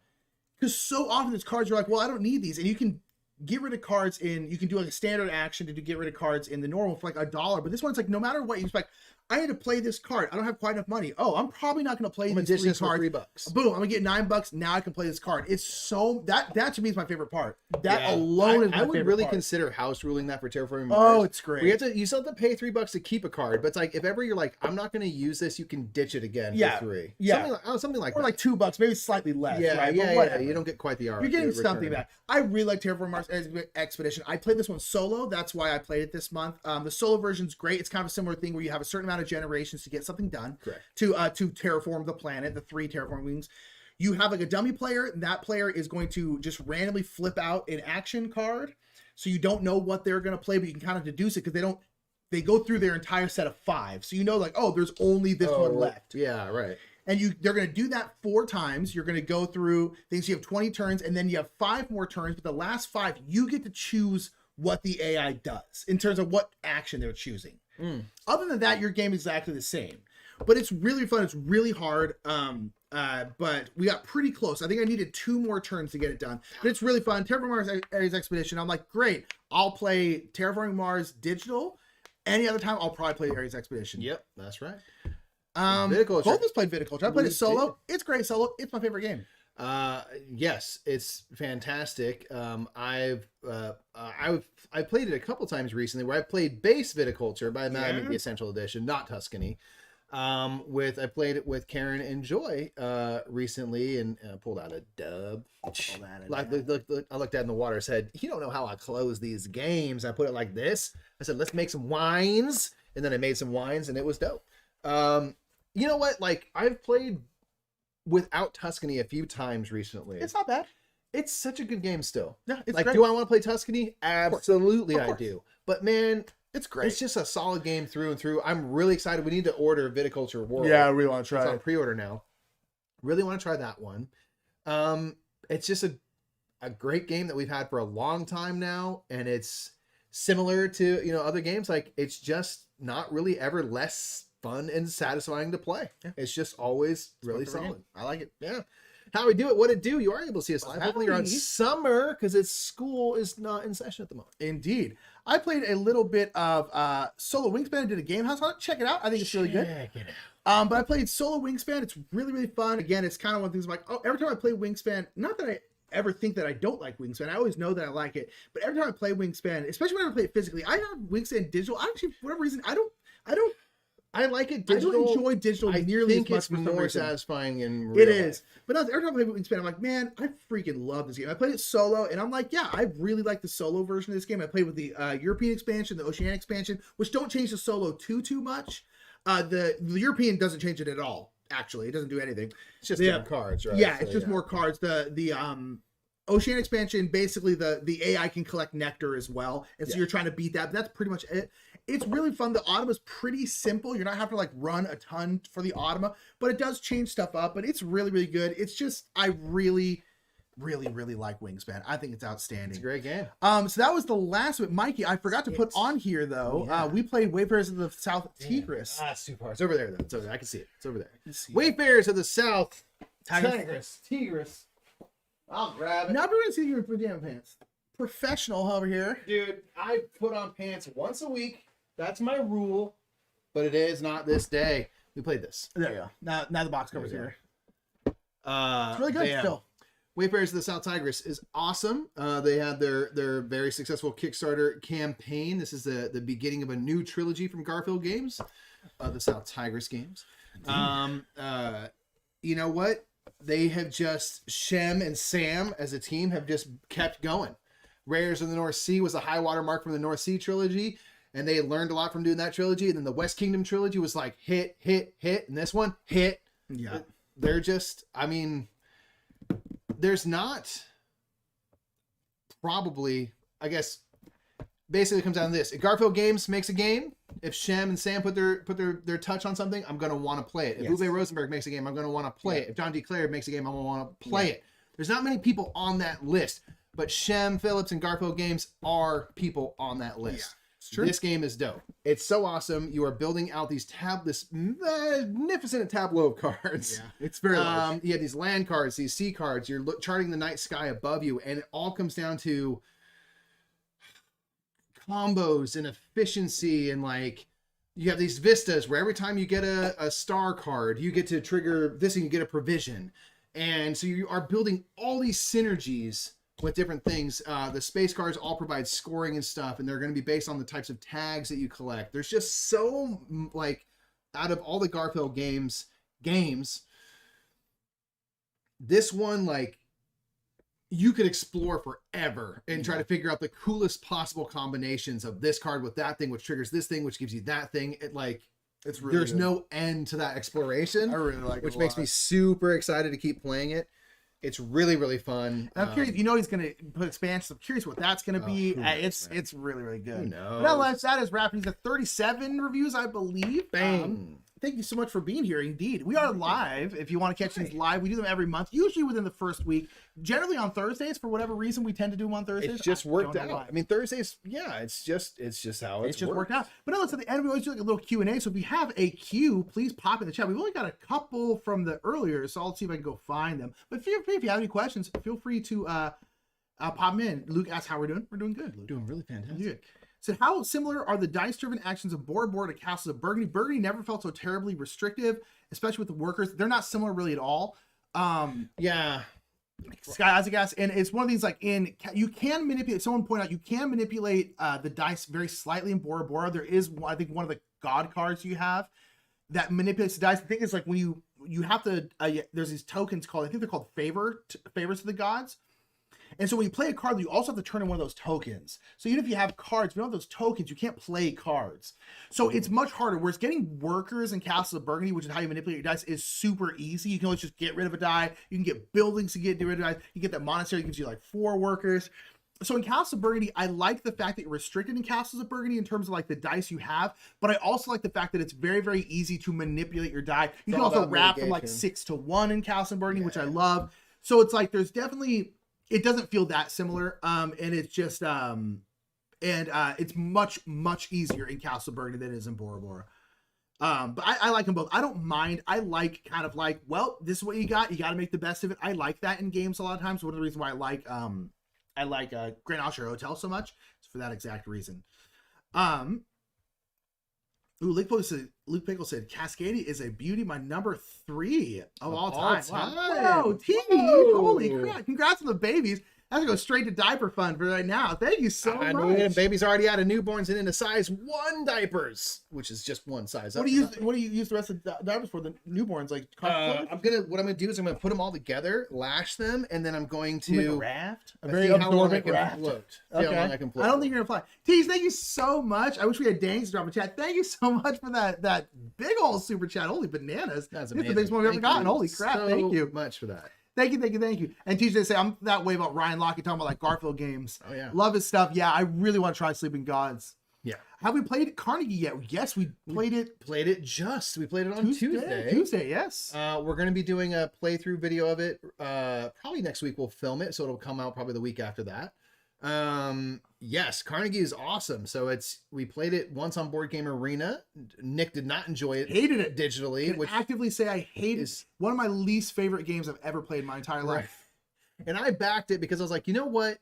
because so often there's cards you're like, well, I don't need these, and you can get rid of cards you can do like a standard action to get rid of cards in the normal for like $1. But this one's like, no matter what you expect, I had to play this card. I don't have quite enough money. Oh, I'm probably not going to play these 3 cards. $3. Boom, I'm going to get $9. Now I can play this card. It's so, that to me is my favorite part. That alone is my favorite part. I would really consider house ruling that for Terraforming Mars. Oh, it's great. You still have to pay $3 to keep a card, but it's like, if ever you're like, I'm not going to use this, you can ditch it again for 3. Yeah. Something like or that. like $2, maybe slightly less. Yeah, right? yeah. You don't get quite the ROI. You're getting something back. I really like Terraforming Mars Expedition. I played this one solo. That's why I played it this month. The solo version's great. It's kind of a similar thing where you have a certain amount of generations to get something done. Correct. To terraform the planet, the 3 terraformings. You have like a dummy player, and that player is going to just randomly flip out an action card. So you don't know what they're going to play, but you can kind of deduce it because they go through their entire set of 5. So you know, like, oh, there's only this one left. Yeah, right. And they're going to do that 4 times. You're going to go through things. You have 20 turns, and then you have 5 more turns. But the last 5, you get to choose what the AI does in terms of what action they're choosing. Other than that, your game is exactly the same. but it's really fun. It's really hard. But we got pretty close. I think I needed 2 more turns to get it done. But it's really fun. Terraforming Mars Ares Expedition. I'm like, great. I'll play Terraforming Mars digital. Any other time, I'll probably play Ares Expedition. Yep, that's right. Both of us played Viticulture. I played it solo. Did. It's great solo. It's my favorite game. Yes, it's fantastic. I've played it a couple times recently where I played base Viticulture, by that I mean the Essential Edition, not Tuscany. I played it with Karen and Joy recently, and pulled out a dub. I looked at it in the water, said, "You don't know how I close these games." I put it like this. I said, "Let's make some wines," and then I made some wines, and it was dope. You know what? Like, I've played without Tuscany a few times recently. It's not bad. It's such a good game still. Yeah, it's like, great. do I want to play Tuscany? Absolutely, I do. But man, it's great. It's just a solid game through and through. I'm really excited. We need to order Viticulture World. Yeah, I really want to try it's it. on pre-order now. Really want to try that one. It's just a great game that we've had for a long time now, and it's similar to other games. Like, it's just not really ever less fun and satisfying to play. Yeah. It's just always really solid. I like it. Yeah. How we do it, what it do, you are able to see us live. Hopefully you're on summer because school is not in session at the moment. Indeed. I played a little bit of Solo Wingspan. I did a game house on it. Check it out. I think it's really good. Check it out. But I played Solo Wingspan. It's really, really fun. Again, it's kind of one of the things I'm like, every time I play Wingspan, not that I ever think that I don't like Wingspan. I always know that I like it. But every time I play Wingspan, especially when I play it physically, I have Wingspan digital. Actually, for whatever reason, I like it digital. I don't enjoy digital nearly as much. It's more satisfying in real life. It is. Is. But every time I play Wingspan, I'm like, man, I freaking love this game. I played it solo, and I'm like, yeah, I really like the solo version of this game. I played with the European expansion, the Oceanic expansion, which don't change the solo too much. The European doesn't change it at all. Actually, it doesn't do anything. It's just different cards, right? Yeah, it's just more cards. The Oceanic expansion, basically the AI can collect nectar as well, and so you're trying to beat that. But that's pretty much it. It's really fun. The Automa is pretty simple. You're not having to like run a ton for the Automa, but it does change stuff up. But it's really, really good. It's just I really, really, really like Wingspan. I think it's outstanding. It's a great game. So that was the last of it, Mikey. I forgot to put on here though. Yeah. We played Wayfarers of the South Tigris. Ah, super hard. It's over there though. It's over there. I can see it. It's over there. Wayfarers of the South Tigris. I'll grab it. Now we're gonna see your pajama pants. Professional over here, dude. I put on pants once a week. That's my rule, but it is not this day. We played this. There you go. Now the box cover's here. It's really good still. Wayfarers of the South Tigris is awesome. They had their very successful Kickstarter campaign. This is the beginning of a new trilogy from Gargoyles Games, the South Tigris games. You know what? They have just, Shem and Sam as a team have just kept going. Rares of the North Sea was a high water mark from the North Sea trilogy, and they learned a lot from doing that trilogy. And then the West Kingdom trilogy was like hit, and this one hit. Yeah, they're just, I mean, there's not probably, I guess, basically it comes down to this. If Gargoyles Games makes a game, if Shem and Sam put their touch on something, I'm going to want to play it. If Uwe Rosenberg makes a game, I'm going to want to play it. If John D. Clare makes a game, I'm going to want to play it. There's not many people on that list, but Shem, Phillips, and Gargoyles Games are people on that list. Yeah, it's true. This game is dope. It's so awesome. You are building out this magnificent tableau of cards. Yeah, it's very large. You have these land cards, these sea cards. You're charting the night sky above you, and it all comes down to combos and efficiency, and like you have these vistas where every time you get a star card, you get to trigger this and you get a provision. And so you are building all these synergies with different things. The space cards all provide scoring and stuff, and they're going to be based on the types of tags that you collect. There's just so, like, out of all the Gargoyles games, this one, like, you could explore forever and try to figure out the coolest possible combinations of this card with that thing, which triggers this thing, which gives you that thing. It's really there's no end to that exploration. I really like it, which makes me super excited to keep playing it. It's really, really fun. I'm curious. You know he's going to put expansions. I'm curious what that's going to be. It's really, really good. Who knows? But nonetheless, that is wrapping. He's at 37 reviews, I believe. Bang. Thank you so much for being here. Indeed, we are live. If you want to catch these live, we do them every month, usually within the first week. Generally on Thursdays, for whatever reason, we tend to do them on Thursdays. It's just worked out. I mean, Thursdays, yeah, it's just how it's just worked out. But no, listen, at the end we always do like a little Q&A. So if you have a Q, please pop in the chat. We've only got a couple from the earlier, so I'll see if I can go find them. But feel free, if you have any questions, feel free to pop them in. Luke asks how we're doing. We're doing good, Luke. Doing really fantastic. Good. So how similar are the dice-driven actions of Bora Bora to Castles of Burgundy? Burgundy never felt so terribly restrictive, especially with the workers. They're not similar really at all. Yeah. Sky Isaac asks, and it's one of these like you can manipulate. Someone pointed out you can manipulate the dice very slightly in Bora Bora. There is, I think, one of the God cards you have that manipulates the dice. The thing is, like, when you have to, there's these tokens called, I think they're called favors to the gods. And so when you play a card, you also have to turn in one of those tokens. So even if you have cards, if you don't have those tokens, you can't play cards. So it's much harder. Whereas getting workers in Castles of Burgundy, which is how you manipulate your dice, is super easy. You can always just get rid of a die. You can get buildings to get rid of dice. You get that monastery that gives you like 4 workers. So in Castles of Burgundy, I like the fact that you're restricted in Castles of Burgundy in terms of like the dice you have, but I also like the fact that it's very, very easy to manipulate your die. You can also wrap from like 6 to 1 in Castles of Burgundy, which I love. So it's like there's definitely, it doesn't feel that similar, and it's just it's much, much easier in Castle of Burgundy than it is in Bora Bora. But I like them both. I don't mind. I like kind of like, well, this is what you got to make the best of it. I like that in games a lot of times. One of the reasons why I like Grand Austria Hotel so much is for that exact reason. Luke Pickle said, Cascading is a beauty, my number 3 of all time. Wow, T! Holy crap. Congrats on the babies. I have to go straight to diaper fund for right now. Thank you so much. And baby's already out of newborns and into size 1 diapers, which is just one size. What do you use the rest of the diapers for? The newborns, like what I'm gonna do is I'm gonna put them all together, lash them, and then I'm going to make a raft. A very absorbent raft. Okay. I don't think you're gonna fly. Tease, thank you so much. I wish we had Danny's drop a chat. Thank you so much for that big old super chat. Holy bananas! That's amazing. It's the biggest one we've ever gotten. Holy crap! Thank you much for that. Thank you. And TJ say I'm that way about Ryan Lochte talking about like Garfield games. Oh yeah, love his stuff. Yeah, I really want to try Sleeping Gods. Yeah. Have we played Carnegie yet? Yes, we played it. We played it on Tuesday. Tuesday, yes. We're going to be doing a playthrough video of it. Probably next week we'll film it, so it'll come out probably the week after that. Yes, Carnegie is awesome. So we played it once on Board Game Arena. Nick did not enjoy it. Hated it digitally. Which actively say I hate it. One of my least favorite games I've ever played in my entire life. And I backed it because I was like, you know what?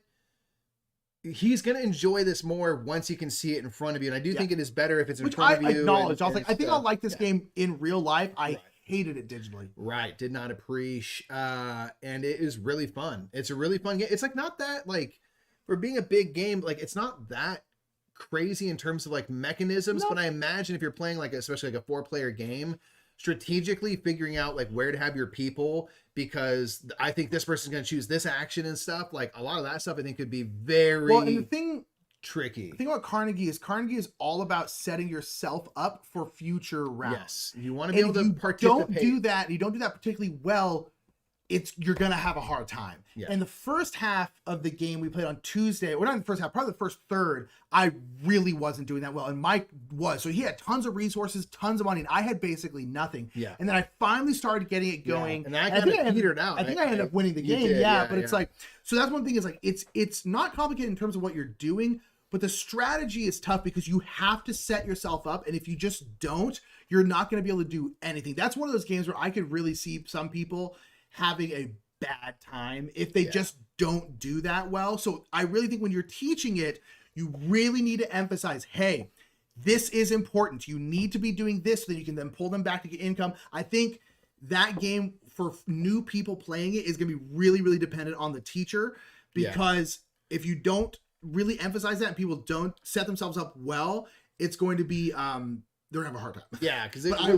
He's going to enjoy this more once you can see it in front of you. And I do think it is better if it's in front of you. I acknowledge. I was like, I think I'll like this game in real life. I hated it digitally. Right. Did not appreciate. And it is really fun. It's a really fun game. It's like not that like for being a big game, like it's not that crazy in terms of like mechanisms. But I imagine if you're playing like especially like a 4-player game, strategically figuring out like where to have your people, because I think this person's going to choose this action and stuff. Like a lot of that stuff I think could be very tricky. The thing about Carnegie is all about setting yourself up for future rounds. Yes. You want to be able to participate. You don't do that particularly well, you're going to have a hard time. Yeah. And the first half of the game we played on Tuesday, well, not in the first half, probably the first third, I really wasn't doing that well. And Mike was. So he had tons of resources, tons of money, and I had basically nothing. Yeah. And then I finally started getting it going. Yeah. And I kind of petered out. I think I ended up winning the game. But it's like, so that's one thing is like, it's not complicated in terms of what you're doing, but the strategy is tough because you have to set yourself up. And if you just don't, you're not going to be able to do anything. That's one of those games where I could really see some people having a bad time if they just don't do that well. So I really think when you're teaching it, you really need to emphasize, hey, this is important. You need to be doing this so that you can then pull them back to get income. I think that game for new people playing it is going to be really, really dependent on the teacher, because if you don't really emphasize that and people don't set themselves up well, it's going to be they're gonna have a hard time. Yeah, because a lot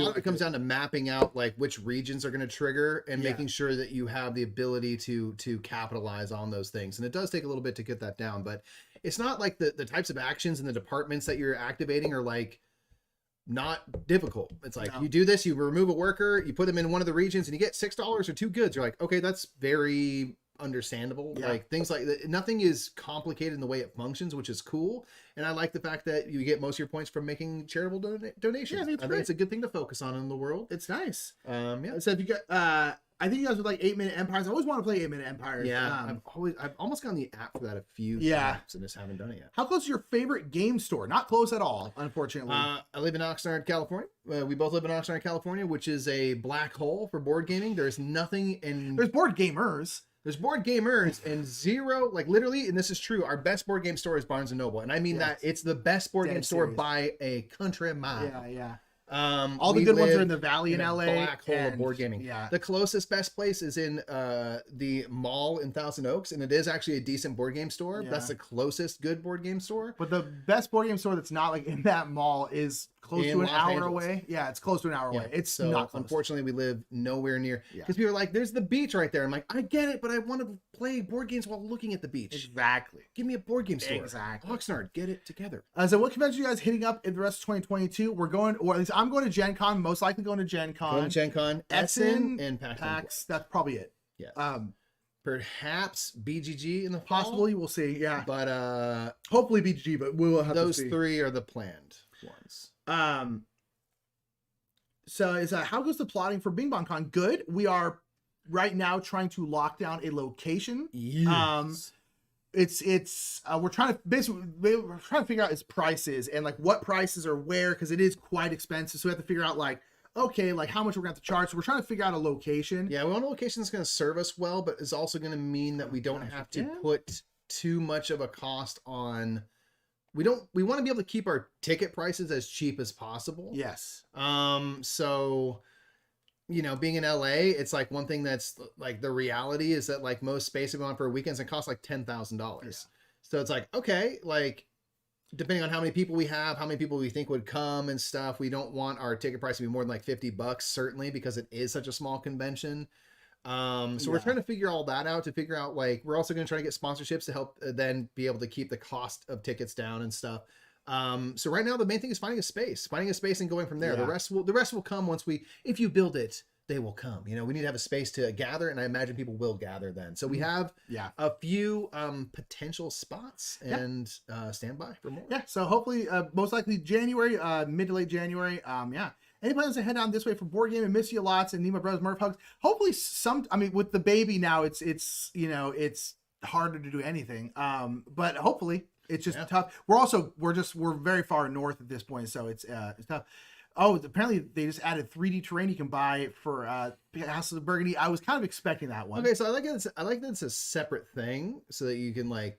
of it comes down to mapping out like which regions are going to trigger and making sure that you have the ability to capitalize on those things. And it does take a little bit to get that down, but it's not like the types of actions and the departments that you're activating are like not difficult. It's like you do this, you remove a worker, you put them in one of the regions, and you get $6 or 2 goods. You're like, okay, that's very understandable. Yeah. Like things like that, nothing is complicated in the way it functions, which is cool. And I like the fact that you get most of your points from making charitable donations. Yeah, I think it's I think great. it's a good thing to focus on in the world. It's nice. Yeah. So if you got, I think you guys would like 8-Minute Empires. I always want to play 8-Minute Empires. Yeah, I've almost gotten the app for that a few times and just haven't done it yet. How close is your favorite game store? Not close at all, unfortunately. I live in Oxnard, California. We both live in Oxnard, California, which is a black hole for board gaming. There's nothing in... There's board gamers. There's board gamers and zero, like literally, and this is true, our best board game store is Barnes & Noble. And I mean that it's the best board game store by a country mile. Yeah. All the good ones are in the Valley in LA. Black hole of board gaming. Yeah. The closest best place is in the mall in Thousand Oaks, and it is actually a decent board game store. Yeah. That's the closest good board game store. But the best board game store that's not like in that mall is close to an Los hour Angeles. away. Yeah, it's close to an hour away. It's so not close. unfortunately we live nowhere near Yeah. because people are like, there's the beach right there. I'm like, I get it, but I want to play board games while looking at the beach. Exactly. Give me a board game store. Exactly. Oxnard, get it together. So what convention are you guys hitting up in the rest of 2022? We're going, or at least I'm going to Gen Con, most likely going to Gen Con. Going to Gen Con, Essen, and PAX. That's probably it. Yes. Perhaps BGG in the fall. Possibly, we'll see. Yeah. But hopefully BGG, but we will have those to see. three are the planned ones. So is how goes the plotting for Bing Bong Con? Good. We are right now trying to lock down a location. Yes. We're trying to figure out its prices and like what prices are where, because it is quite expensive. So we have to figure out like, okay, like how much we're going to have to charge. So we're trying to figure out a location. Yeah, we want a location that's going to serve us well, but is also going to mean that we don't have to put too much of a cost on. We want to be able to keep our ticket prices as cheap as possible. Yes. So, you know, being in LA, it's like one thing that's like the reality is that like most space we want for weekends, it costs like $10,000. So it's like, okay, like depending on how many people we have, how many people we think would come and stuff, we don't want our ticket price to be more than like $50, certainly, because it is such a small convention. So we're trying to figure all that out, to figure out like, we're also going to try to get sponsorships to help then be able to keep the cost of tickets down and stuff. So right now the main thing is finding a space and going from there. Yeah. The rest will come once if you build it, they will come. You know, we need to have a space to gather, and I imagine people will gather then. So we have a few potential spots, and stand by for more. Yeah. So hopefully, most likely January, mid to late January. Any plans to head down this way for board game and miss you lots and need my brothers Murph hugs? Hopefully with the baby now, it's harder to do anything. But hopefully it's just tough. We're very far north at this point, so it's tough. Oh, apparently they just added 3D terrain you can buy for House of Burgundy. I was kind of expecting that one. Okay, so I like that it's a separate thing so that you can like,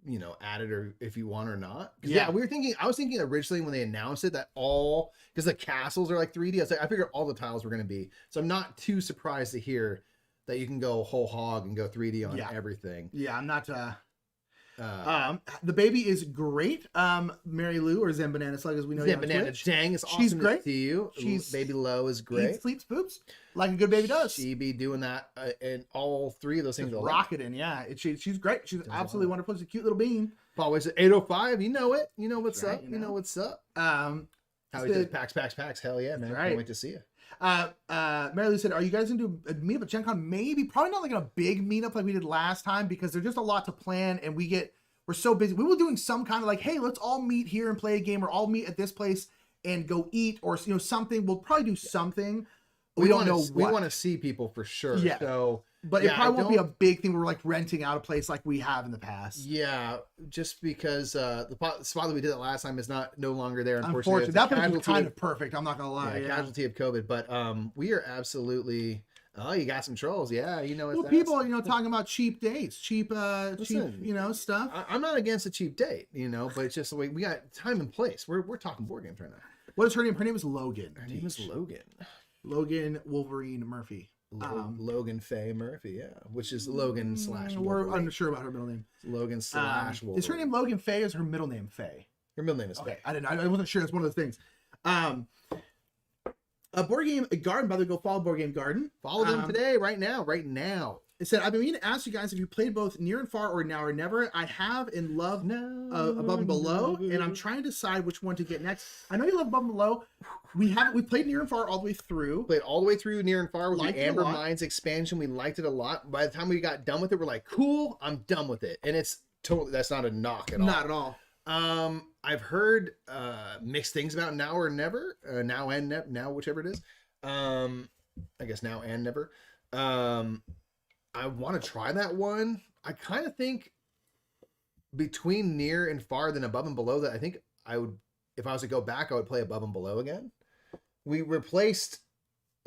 you know, add it or if you want or not. I was thinking originally when they announced it that because the castles are like 3D, I figured all the tiles were going to be. So I'm not too surprised to hear that you can go whole hog and go 3D on everything. Yeah, I'm not. The baby is great. Mary Lou, or Zen Banana Slug as we know. Zen Banana, dang, it's awesome. She's great. To see you. Baby Low is great. Eats, sleeps, poops, like a good baby does. She be doing that in all three of those things. Rocketing, yeah. She's great. She's absolutely wonderful. She's a cute little bean. Always at 8:05. You know it. You know what's up. You know what's up. How he did PAX. Hell yeah, man! Can't wait to see you. Mary Lou said, "Are you guys into a meetup at Gen Con? Maybe, probably not like a big meetup like we did last time, because there's just a lot to plan, and we're so busy. We were doing some kind of like, hey, let's all meet here and play a game, or all meet at this place and go eat, or something. We'll probably do something. We don't know what. We want to see people for sure. Yeah. So, but it probably won't be a big thing. We're like renting out a place like we have in the past. Yeah, just because the spot that we did it last time is no longer there. Unfortunately, that place was kind of perfect. I'm not gonna lie. Casualty of COVID, but we are absolutely. Oh, you got some trolls. Yeah, you know. Well, people, talking about cheap dates, cheap, stuff. I'm not against a cheap date, but it's just the way we got time and place. We're talking board games right now. What is her name? Her name is Logan. Her name is Logan. Logan Wolverine Murphy. Logan Faye Murphy, yeah, which is Logan / Wolverine. We're unsure about her middle name. Logan / Wolverine. Is her name Logan Faye? Or is her middle name Faye? Her middle name is Faye. I wasn't sure. It's one of those things. Board Game Garden, by the way, go follow Board Game Garden. Follow them today, right now. It said, I've been meaning to ask you guys if you played both Near and Far or Now or Never. I have and love Above and Below, and I'm trying to decide which one to get next. I know you love Above and Below. We played Near and Far all the way through. Played all the way through Near and Far with Liked the it a Amber lot. Mines expansion. We liked it a lot. By the time we got done with it, we're like, cool, I'm done with it. And it's totally, that's not a knock at all. Not at all. I've heard mixed things about Now or Never, Now and Now, whichever it is. I guess Now and Never. I want to try that one. I kind of think between Near and Far than Above and Below that I think I would, if I was to go back, I would play Above and Below again. We replaced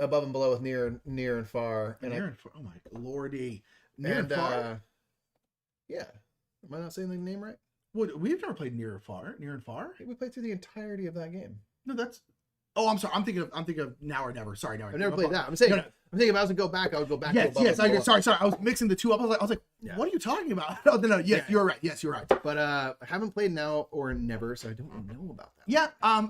Above and Below with Near and Far. And Near and Far. Oh my lordy. Near and Far? Yeah. Am I not saying the name right? Well, we've never played Near and Far. Near and Far? I think we played through the entirety of that game. No, that's... Oh, I'm sorry. I'm thinking of Now or Never. Sorry, Now or I've Never. never played that. I'm saying if I was to go back, I would go back to Above and Below. Sorry. I was mixing the two up. I was like, what are you talking about? Oh, no. Yes, you're right. Yes, you're right. But I haven't played Now or Never, so I don't know about that. Yeah.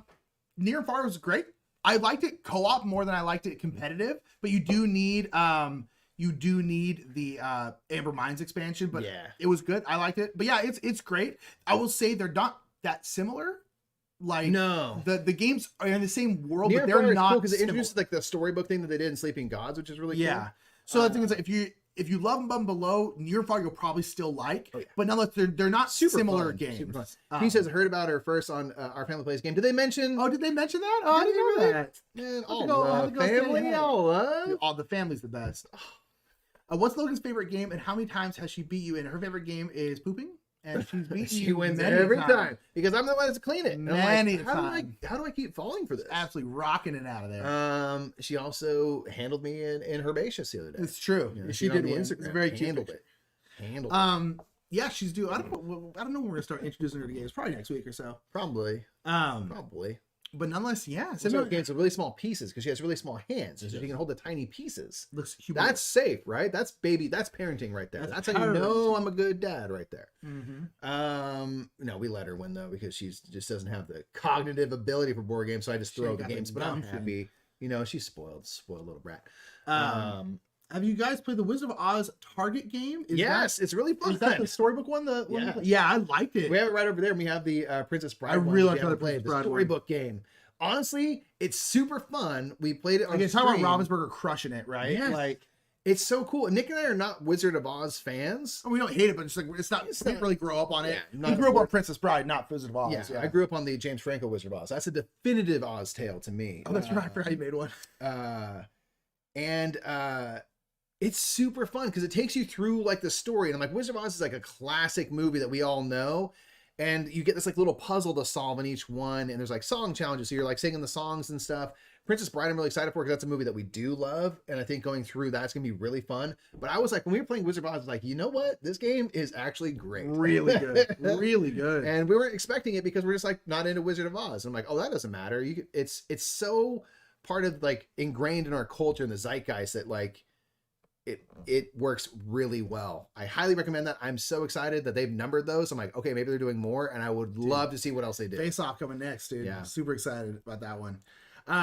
Near and Far was great. I liked it co-op more than I liked it competitive, but you do need the Amber Mines expansion, but it was good. I liked it. But yeah, it's great. I will say they're not that similar. Like no, the games are in the same world, Near but they're not because it introduces like the storybook thing that they did in Sleeping Gods, which is really cool. Yeah. So the thing is, like, if you love Above and Below, Near and Far you'll probably still like, but nonetheless they're not super similar fun. games. Super fun. He says heard about her first on Our Family Plays game. Did they mention? Oh, did they mention that? Oh, I didn't know that. Man, How'd it go family, all love. Oh, the family's the best. What's Logan's favorite game, and how many times has she beat you in? Her favorite game is pooping, and she's beaten She you wins many every times. time because I'm the one that's clean it. And I'm Many like, times. how do I keep falling for this? Absolutely rocking it out of there. She also handled me in Herbaceous the other day. It's true. You know, she did on win. Instagram. It's very cute. Handled it. Handled it. Yeah, she's due. I don't know when we're gonna start introducing her to games. Probably next week or so. Probably. But nonetheless, yeah. So games with really small pieces because she has really small hands, so she can hold the tiny pieces. Looks that's safe, right? That's parenting right there. That's how you know I'm a good dad right there. Mm-hmm. No, we let her win though because she just doesn't have the cognitive ability for board games, so I just throw the games. But I'm happy. You know, she's spoiled little brat. Have you guys played the Wizard of Oz Target game? It's really fun. Is that the storybook one? Yeah, I liked it. We have it right over there. And we have the Princess Bride. I really like the Princess Bride storybook game. Honestly, it's super fun. We played it on stream. Talking about Ravensburger crushing it, right? Yes. Like it's so cool. Nick and I are not Wizard of Oz fans. We don't hate it, but it's not. We didn't really grow up on it. Yeah, we grew up on Princess Bride, not Wizard of Oz. Yeah, I grew up on the James Franco Wizard of Oz. That's a definitive Oz tale to me. Oh, that's right. I forgot you made one. It's super fun because it takes you through like the story. And I'm like, Wizard of Oz is like a classic movie that we all know. And you get this like little puzzle to solve in each one. And there's like song challenges. So you're like singing the songs and stuff. Princess Bride, I'm really excited for because that's a movie that we do love. And I think going through that's going to be really fun. But I was like, when we were playing Wizard of Oz, I was like, you know what? This game is actually great. Really good. Really good. And we weren't expecting it because we're just like not into Wizard of Oz. I'm like, oh, that doesn't matter. It's so part of like ingrained in our culture and the zeitgeist that like, it works really well. I highly recommend that. I'm so excited that they've numbered those. I'm like, okay, maybe they're doing more, and I would love to see what else they did. Face Off coming next, dude. Yeah. Super excited about that one.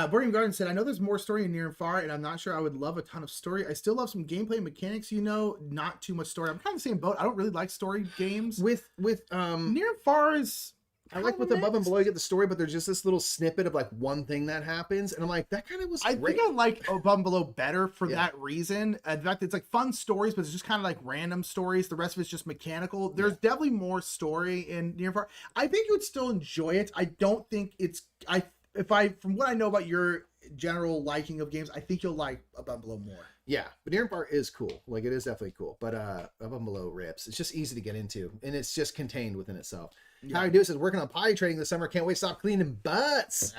Board Game Garden said, I know there's more story in Near and Far, and I'm not sure I would love a ton of story. I still love some gameplay and mechanics, not too much story. I'm kind of the same boat. I don't really like story games. With Near and Far is... I like with Above and Below, you get the story, but there's just this little snippet of like one thing that happens, and I'm like, that kind of was great. I think I like Above and Below better for that reason. In fact, it's like fun stories, but it's just kind of like random stories. The rest of it's just mechanical. There's definitely more story in Near and Far. I think you would still enjoy it. I don't think it's from what I know about your general liking of games, I think you'll like Above and Below more. Yeah, but Near and Far is cool. Like it is definitely cool. But Above and Below rips. It's just easy to get into, and it's just contained within itself. How I do it says working on potty training this summer. Can't wait to stop cleaning butts.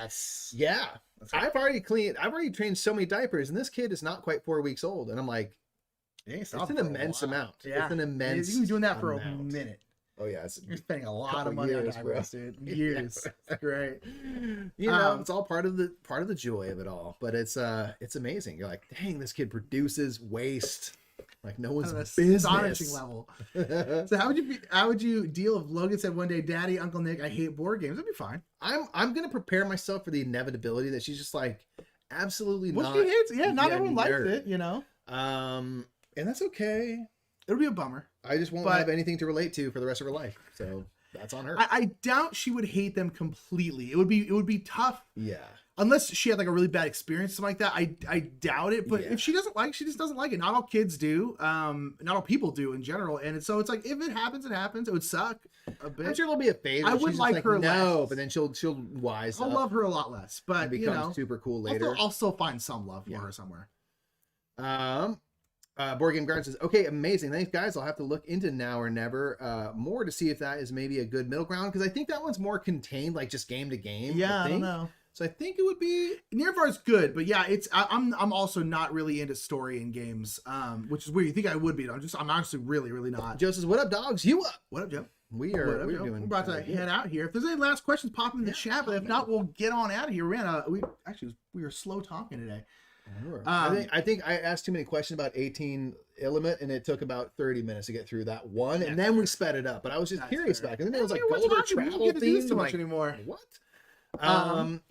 I've already trained so many diapers, and this kid is not quite 4 weeks old. And I'm like, it's an immense amount. Yeah. It's an immense. You've been doing that for a minute. Oh yeah, you're spending a lot of money on diapers, dude. Years. That's great. It's all part of the joy of it all. But it's amazing. You're like, dang, this kid produces waste. Like no one's business. Astonishing level. So how would you deal if Logan said one day, Daddy, Uncle Nick, I hate board games? That'd be fine. I'm gonna prepare myself for the inevitability that she's just like absolutely not. She hates it. Yeah, not everyone likes it, And And that's okay. It'll be a bummer. I just won't have anything to relate to for the rest of her life. So that's on her. I doubt she would hate them completely. It would be tough. Yeah. Unless she had like a really bad experience, something like that. I doubt it. But if she doesn't like, she just doesn't like it. Not all kids do. Not all people do in general. And so it's like, if it happens, it happens. It would suck a bit. I'm sure there'll be a phase. I would like her less. But then she'll wise up. I'll love her a lot less. But become super cool later. I'll still find some love for her somewhere. Board Game Garden says, okay, amazing. Thanks, guys. I'll have to look into Now or Never more to see if that is maybe a good middle ground, because I think that one's more contained, like just game to game. Yeah, I don't know. So I think it would be Near Far is good, but yeah, I'm also not really into story in games, which is weird. You think I would be? I'm honestly really not. Joe says, "What up, dogs? You up? What up, Joe? We're we're about to head out here. If there's any last questions, pop in the chat. But if not, we'll get on out of here. We were slow talking today. I think I asked too many questions about 18 Illimit, and it took about 30 minutes to get through that one, and then we sped it up. But I was just curious back, and then it was like Gulliver travel theme. So much anymore. What?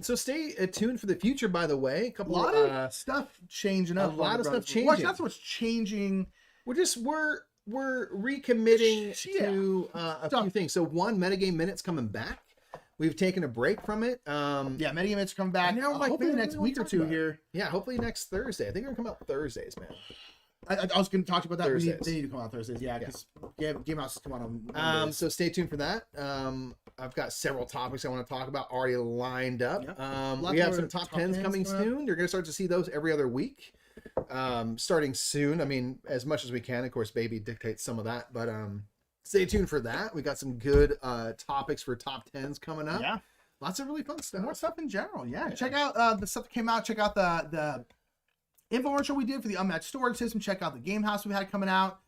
So stay tuned for the future. By the way, a lot of stuff changing up. A lot of stuff changing. Watch, that's what's changing. We're recommitting to a few things. So one, Metagame Minutes coming back. We've taken a break from it. Metagame Minutes coming back. Now, hopefully the next week or two here. Yeah, hopefully next Thursday. I think we're gonna come out Thursdays, man. I was going to talk to you about that. Thursdays. They need to come out Thursdays. Yeah, because Game House is coming on Mondays. So stay tuned for that. I've got several topics I want to talk about already lined up. We have some top 10s coming soon. You're going to start to see those every other week, starting soon. I mean, as much as we can. Of course, baby dictates some of that, but stay tuned for that. We got some good topics for top 10s coming up. Yeah, lots of really fun stuff. More stuff in general. Yeah. Check out the stuff that came out. Check out the infomercial we did for the Unmatched Storage System. Check out the Game House we had coming out.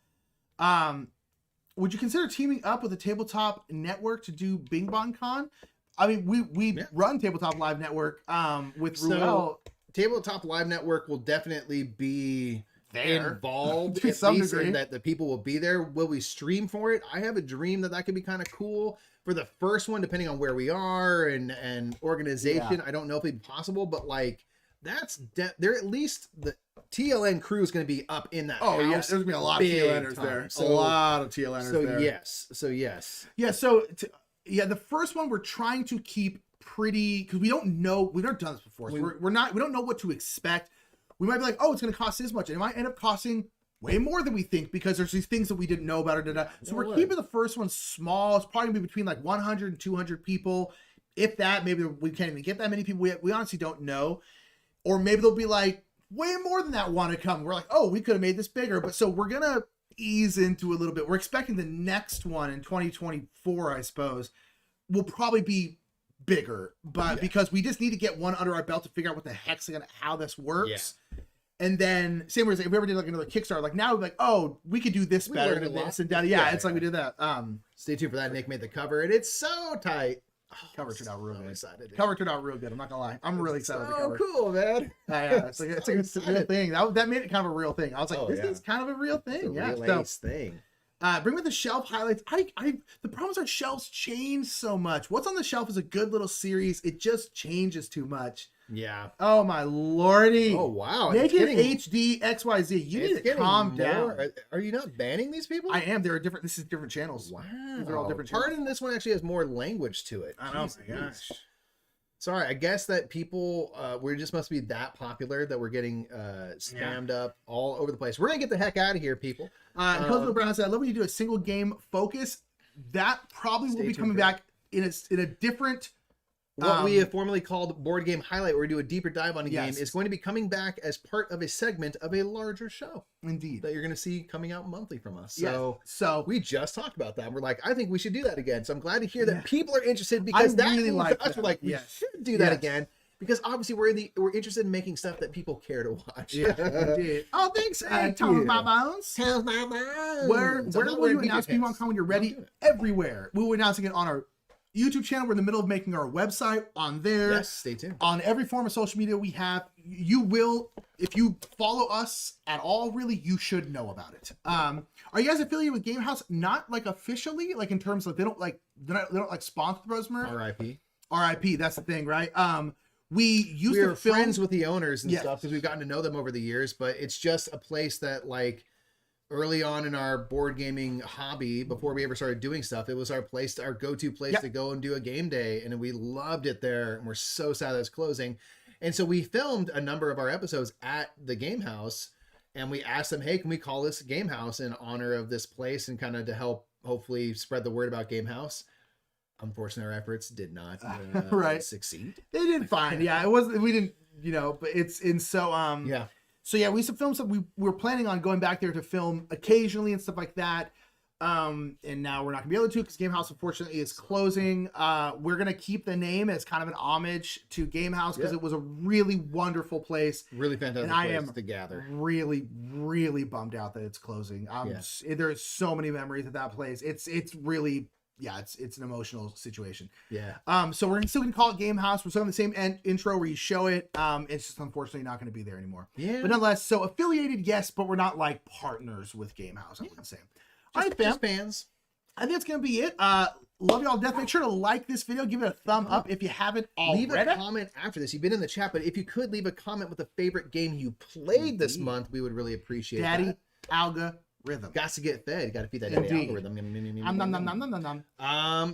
Would you consider teaming up with a tabletop network to do Bing Bong Con? I mean, we run Tabletop Live Network with Ruel. Tabletop Live Network will definitely be involved to some degree. And that the people will be there. Will we stream for it? I have a dream that could be kind of cool for the first one, depending on where we are and organization. I don't know if it'd be possible, but like they're at least the TLN crew is going to be up in that house. Yes, there's going to be a lot of TLNers there. So, a lot of TLNers there. Yes. Yeah, the first one we're trying to keep pretty, because we don't know, we've never done this before. So we don't know what to expect. We might be like, it's going to cost this much. And it might end up costing way more than we think, because there's these things that we didn't know about. So we're keeping the first one small. It's probably going to be between like 100 and 200 people. If that, maybe we can't even get that many people. We honestly don't know. Or maybe they'll be like, way more than that want to come. We're like, we could have made this bigger. But so we're going to ease into a little bit. We're expecting the next one in 2024, I suppose, will probably be bigger. But because we just need to get one under our belt to figure out what the heck's how this works. Yeah. And then, same way as if we ever did like another Kickstarter, like now we're like, we could do this better than this. And it's like we did that. Stay tuned for that. Nick made the cover, and it's so tight. Cover turned out real good. Cover turned out real good. I'm not gonna lie. I'm really excited with the cover. Cool, man. It's a real thing. That made it kind of a real thing. I was like, this is kind of a real thing. Real thing. Bring with the shelf highlights. The problem is our shelves change so much. What's on the shelf is a good little series. It just changes too much. Yeah. Oh my lordy. Oh wow. Make it HD XYZ. You need to calm down. Are you not banning these people? I am. This is different channels. Wow. They're all different channels. Pardon, this one actually has more language to it. I know. My gosh. Sorry, I guess that people we just must be that popular that we're getting spammed up all over the place. We're gonna get the heck out of here, people. Coach Brown said, I love when you do a single game focus. That probably will be coming back in a different. What we have formerly called Board Game Highlight, where we do a deeper dive on a game, is going to be coming back as part of a segment of a larger show. Indeed. That you're going to see coming out monthly from us. So we just talked about that. We're like, I think we should do that again. So I'm glad to hear that people are interested, because that really like us. We're like, we should do that again. Because obviously we're interested in making stuff that people care to watch. Yeah, indeed. Oh, thanks. Tell my bones. Tell my bones. Where will you announce BeamOnCon when you're ready? Everywhere. We'll be announcing it on our YouTube channel. We're in the middle of making our website on there. Yes, stay tuned. On every form of social media we have, you will, if you follow us at all, really, you should know about it. Are you guys affiliated with Game House? Not like officially, like in terms of they don't sponsor the Brosmer. RIP. That's the thing, right? We're friends with the owners and stuff because we've gotten to know them over the years, but it's just a place that like early on in our board gaming hobby, before we ever started doing stuff, it was our place, our go-to place to go and do a game day. And we loved it there. And we're so sad that it's closing. And so we filmed a number of our episodes at the game house, and we asked them, hey, can we call this game house in honor of this place and kind of to help hopefully spread the word about game house. Unfortunately, our efforts did not succeed. They did fine. Yeah, it wasn't, we didn't, but it's in so, yeah. So yeah, we used to film some, we were planning on going back there to film occasionally and stuff like that. And now we're not gonna be able to because Game House unfortunately is closing. We're gonna keep the name as kind of an homage to Game House because it was a really wonderful place, really fantastic place to gather. Really, really bummed out that it's closing. There's so many memories of that place. It's really, it's an emotional situation. Yeah. So we're still gonna call it Game House. We're still on the same intro where you show it. It's just unfortunately not gonna be there anymore. Yeah. But nonetheless, so affiliated, yes, but we're not like partners with Game House. I wouldn't say. All right, fans. I think that's going to be it. Love y'all. Definitely make sure to like this video. Give it a thumb up if you haven't already. Leave a comment after this. You've been in the chat, but if you could leave a comment with a favorite game you played this month, we would really appreciate that. Daddy algorithm. Got to get fed. Got to feed that daddy algorithm.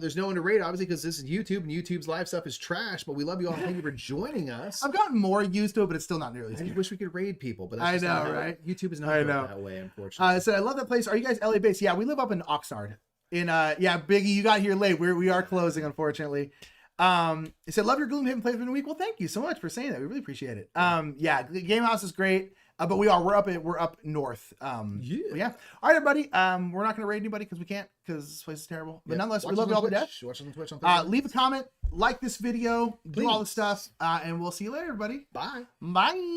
There's no one to rate, obviously, because this is YouTube, and YouTube's live stuff is trash, but we love you all. Thank you for joining us. I've gotten more used to it, but it's still not nearly as good. I wish we could raid people, but that's right? YouTube is not that way, unfortunately. So I love that place. Are you guys LA based? Yeah, we live up in Oxnard. Biggie, you got here late. We are closing, unfortunately. It said, love your Gloomhaven playthrough in the week. Well, thank you so much for saying that. We really appreciate it. The Game House is great. But we're up north. All right, everybody. We're not gonna raid anybody because we can't, because this place is terrible. But nonetheless, we love you all to death. Watch on Twitch on leave a comment, like this video, do all the stuff, and we'll see you later, everybody. Bye. Bye.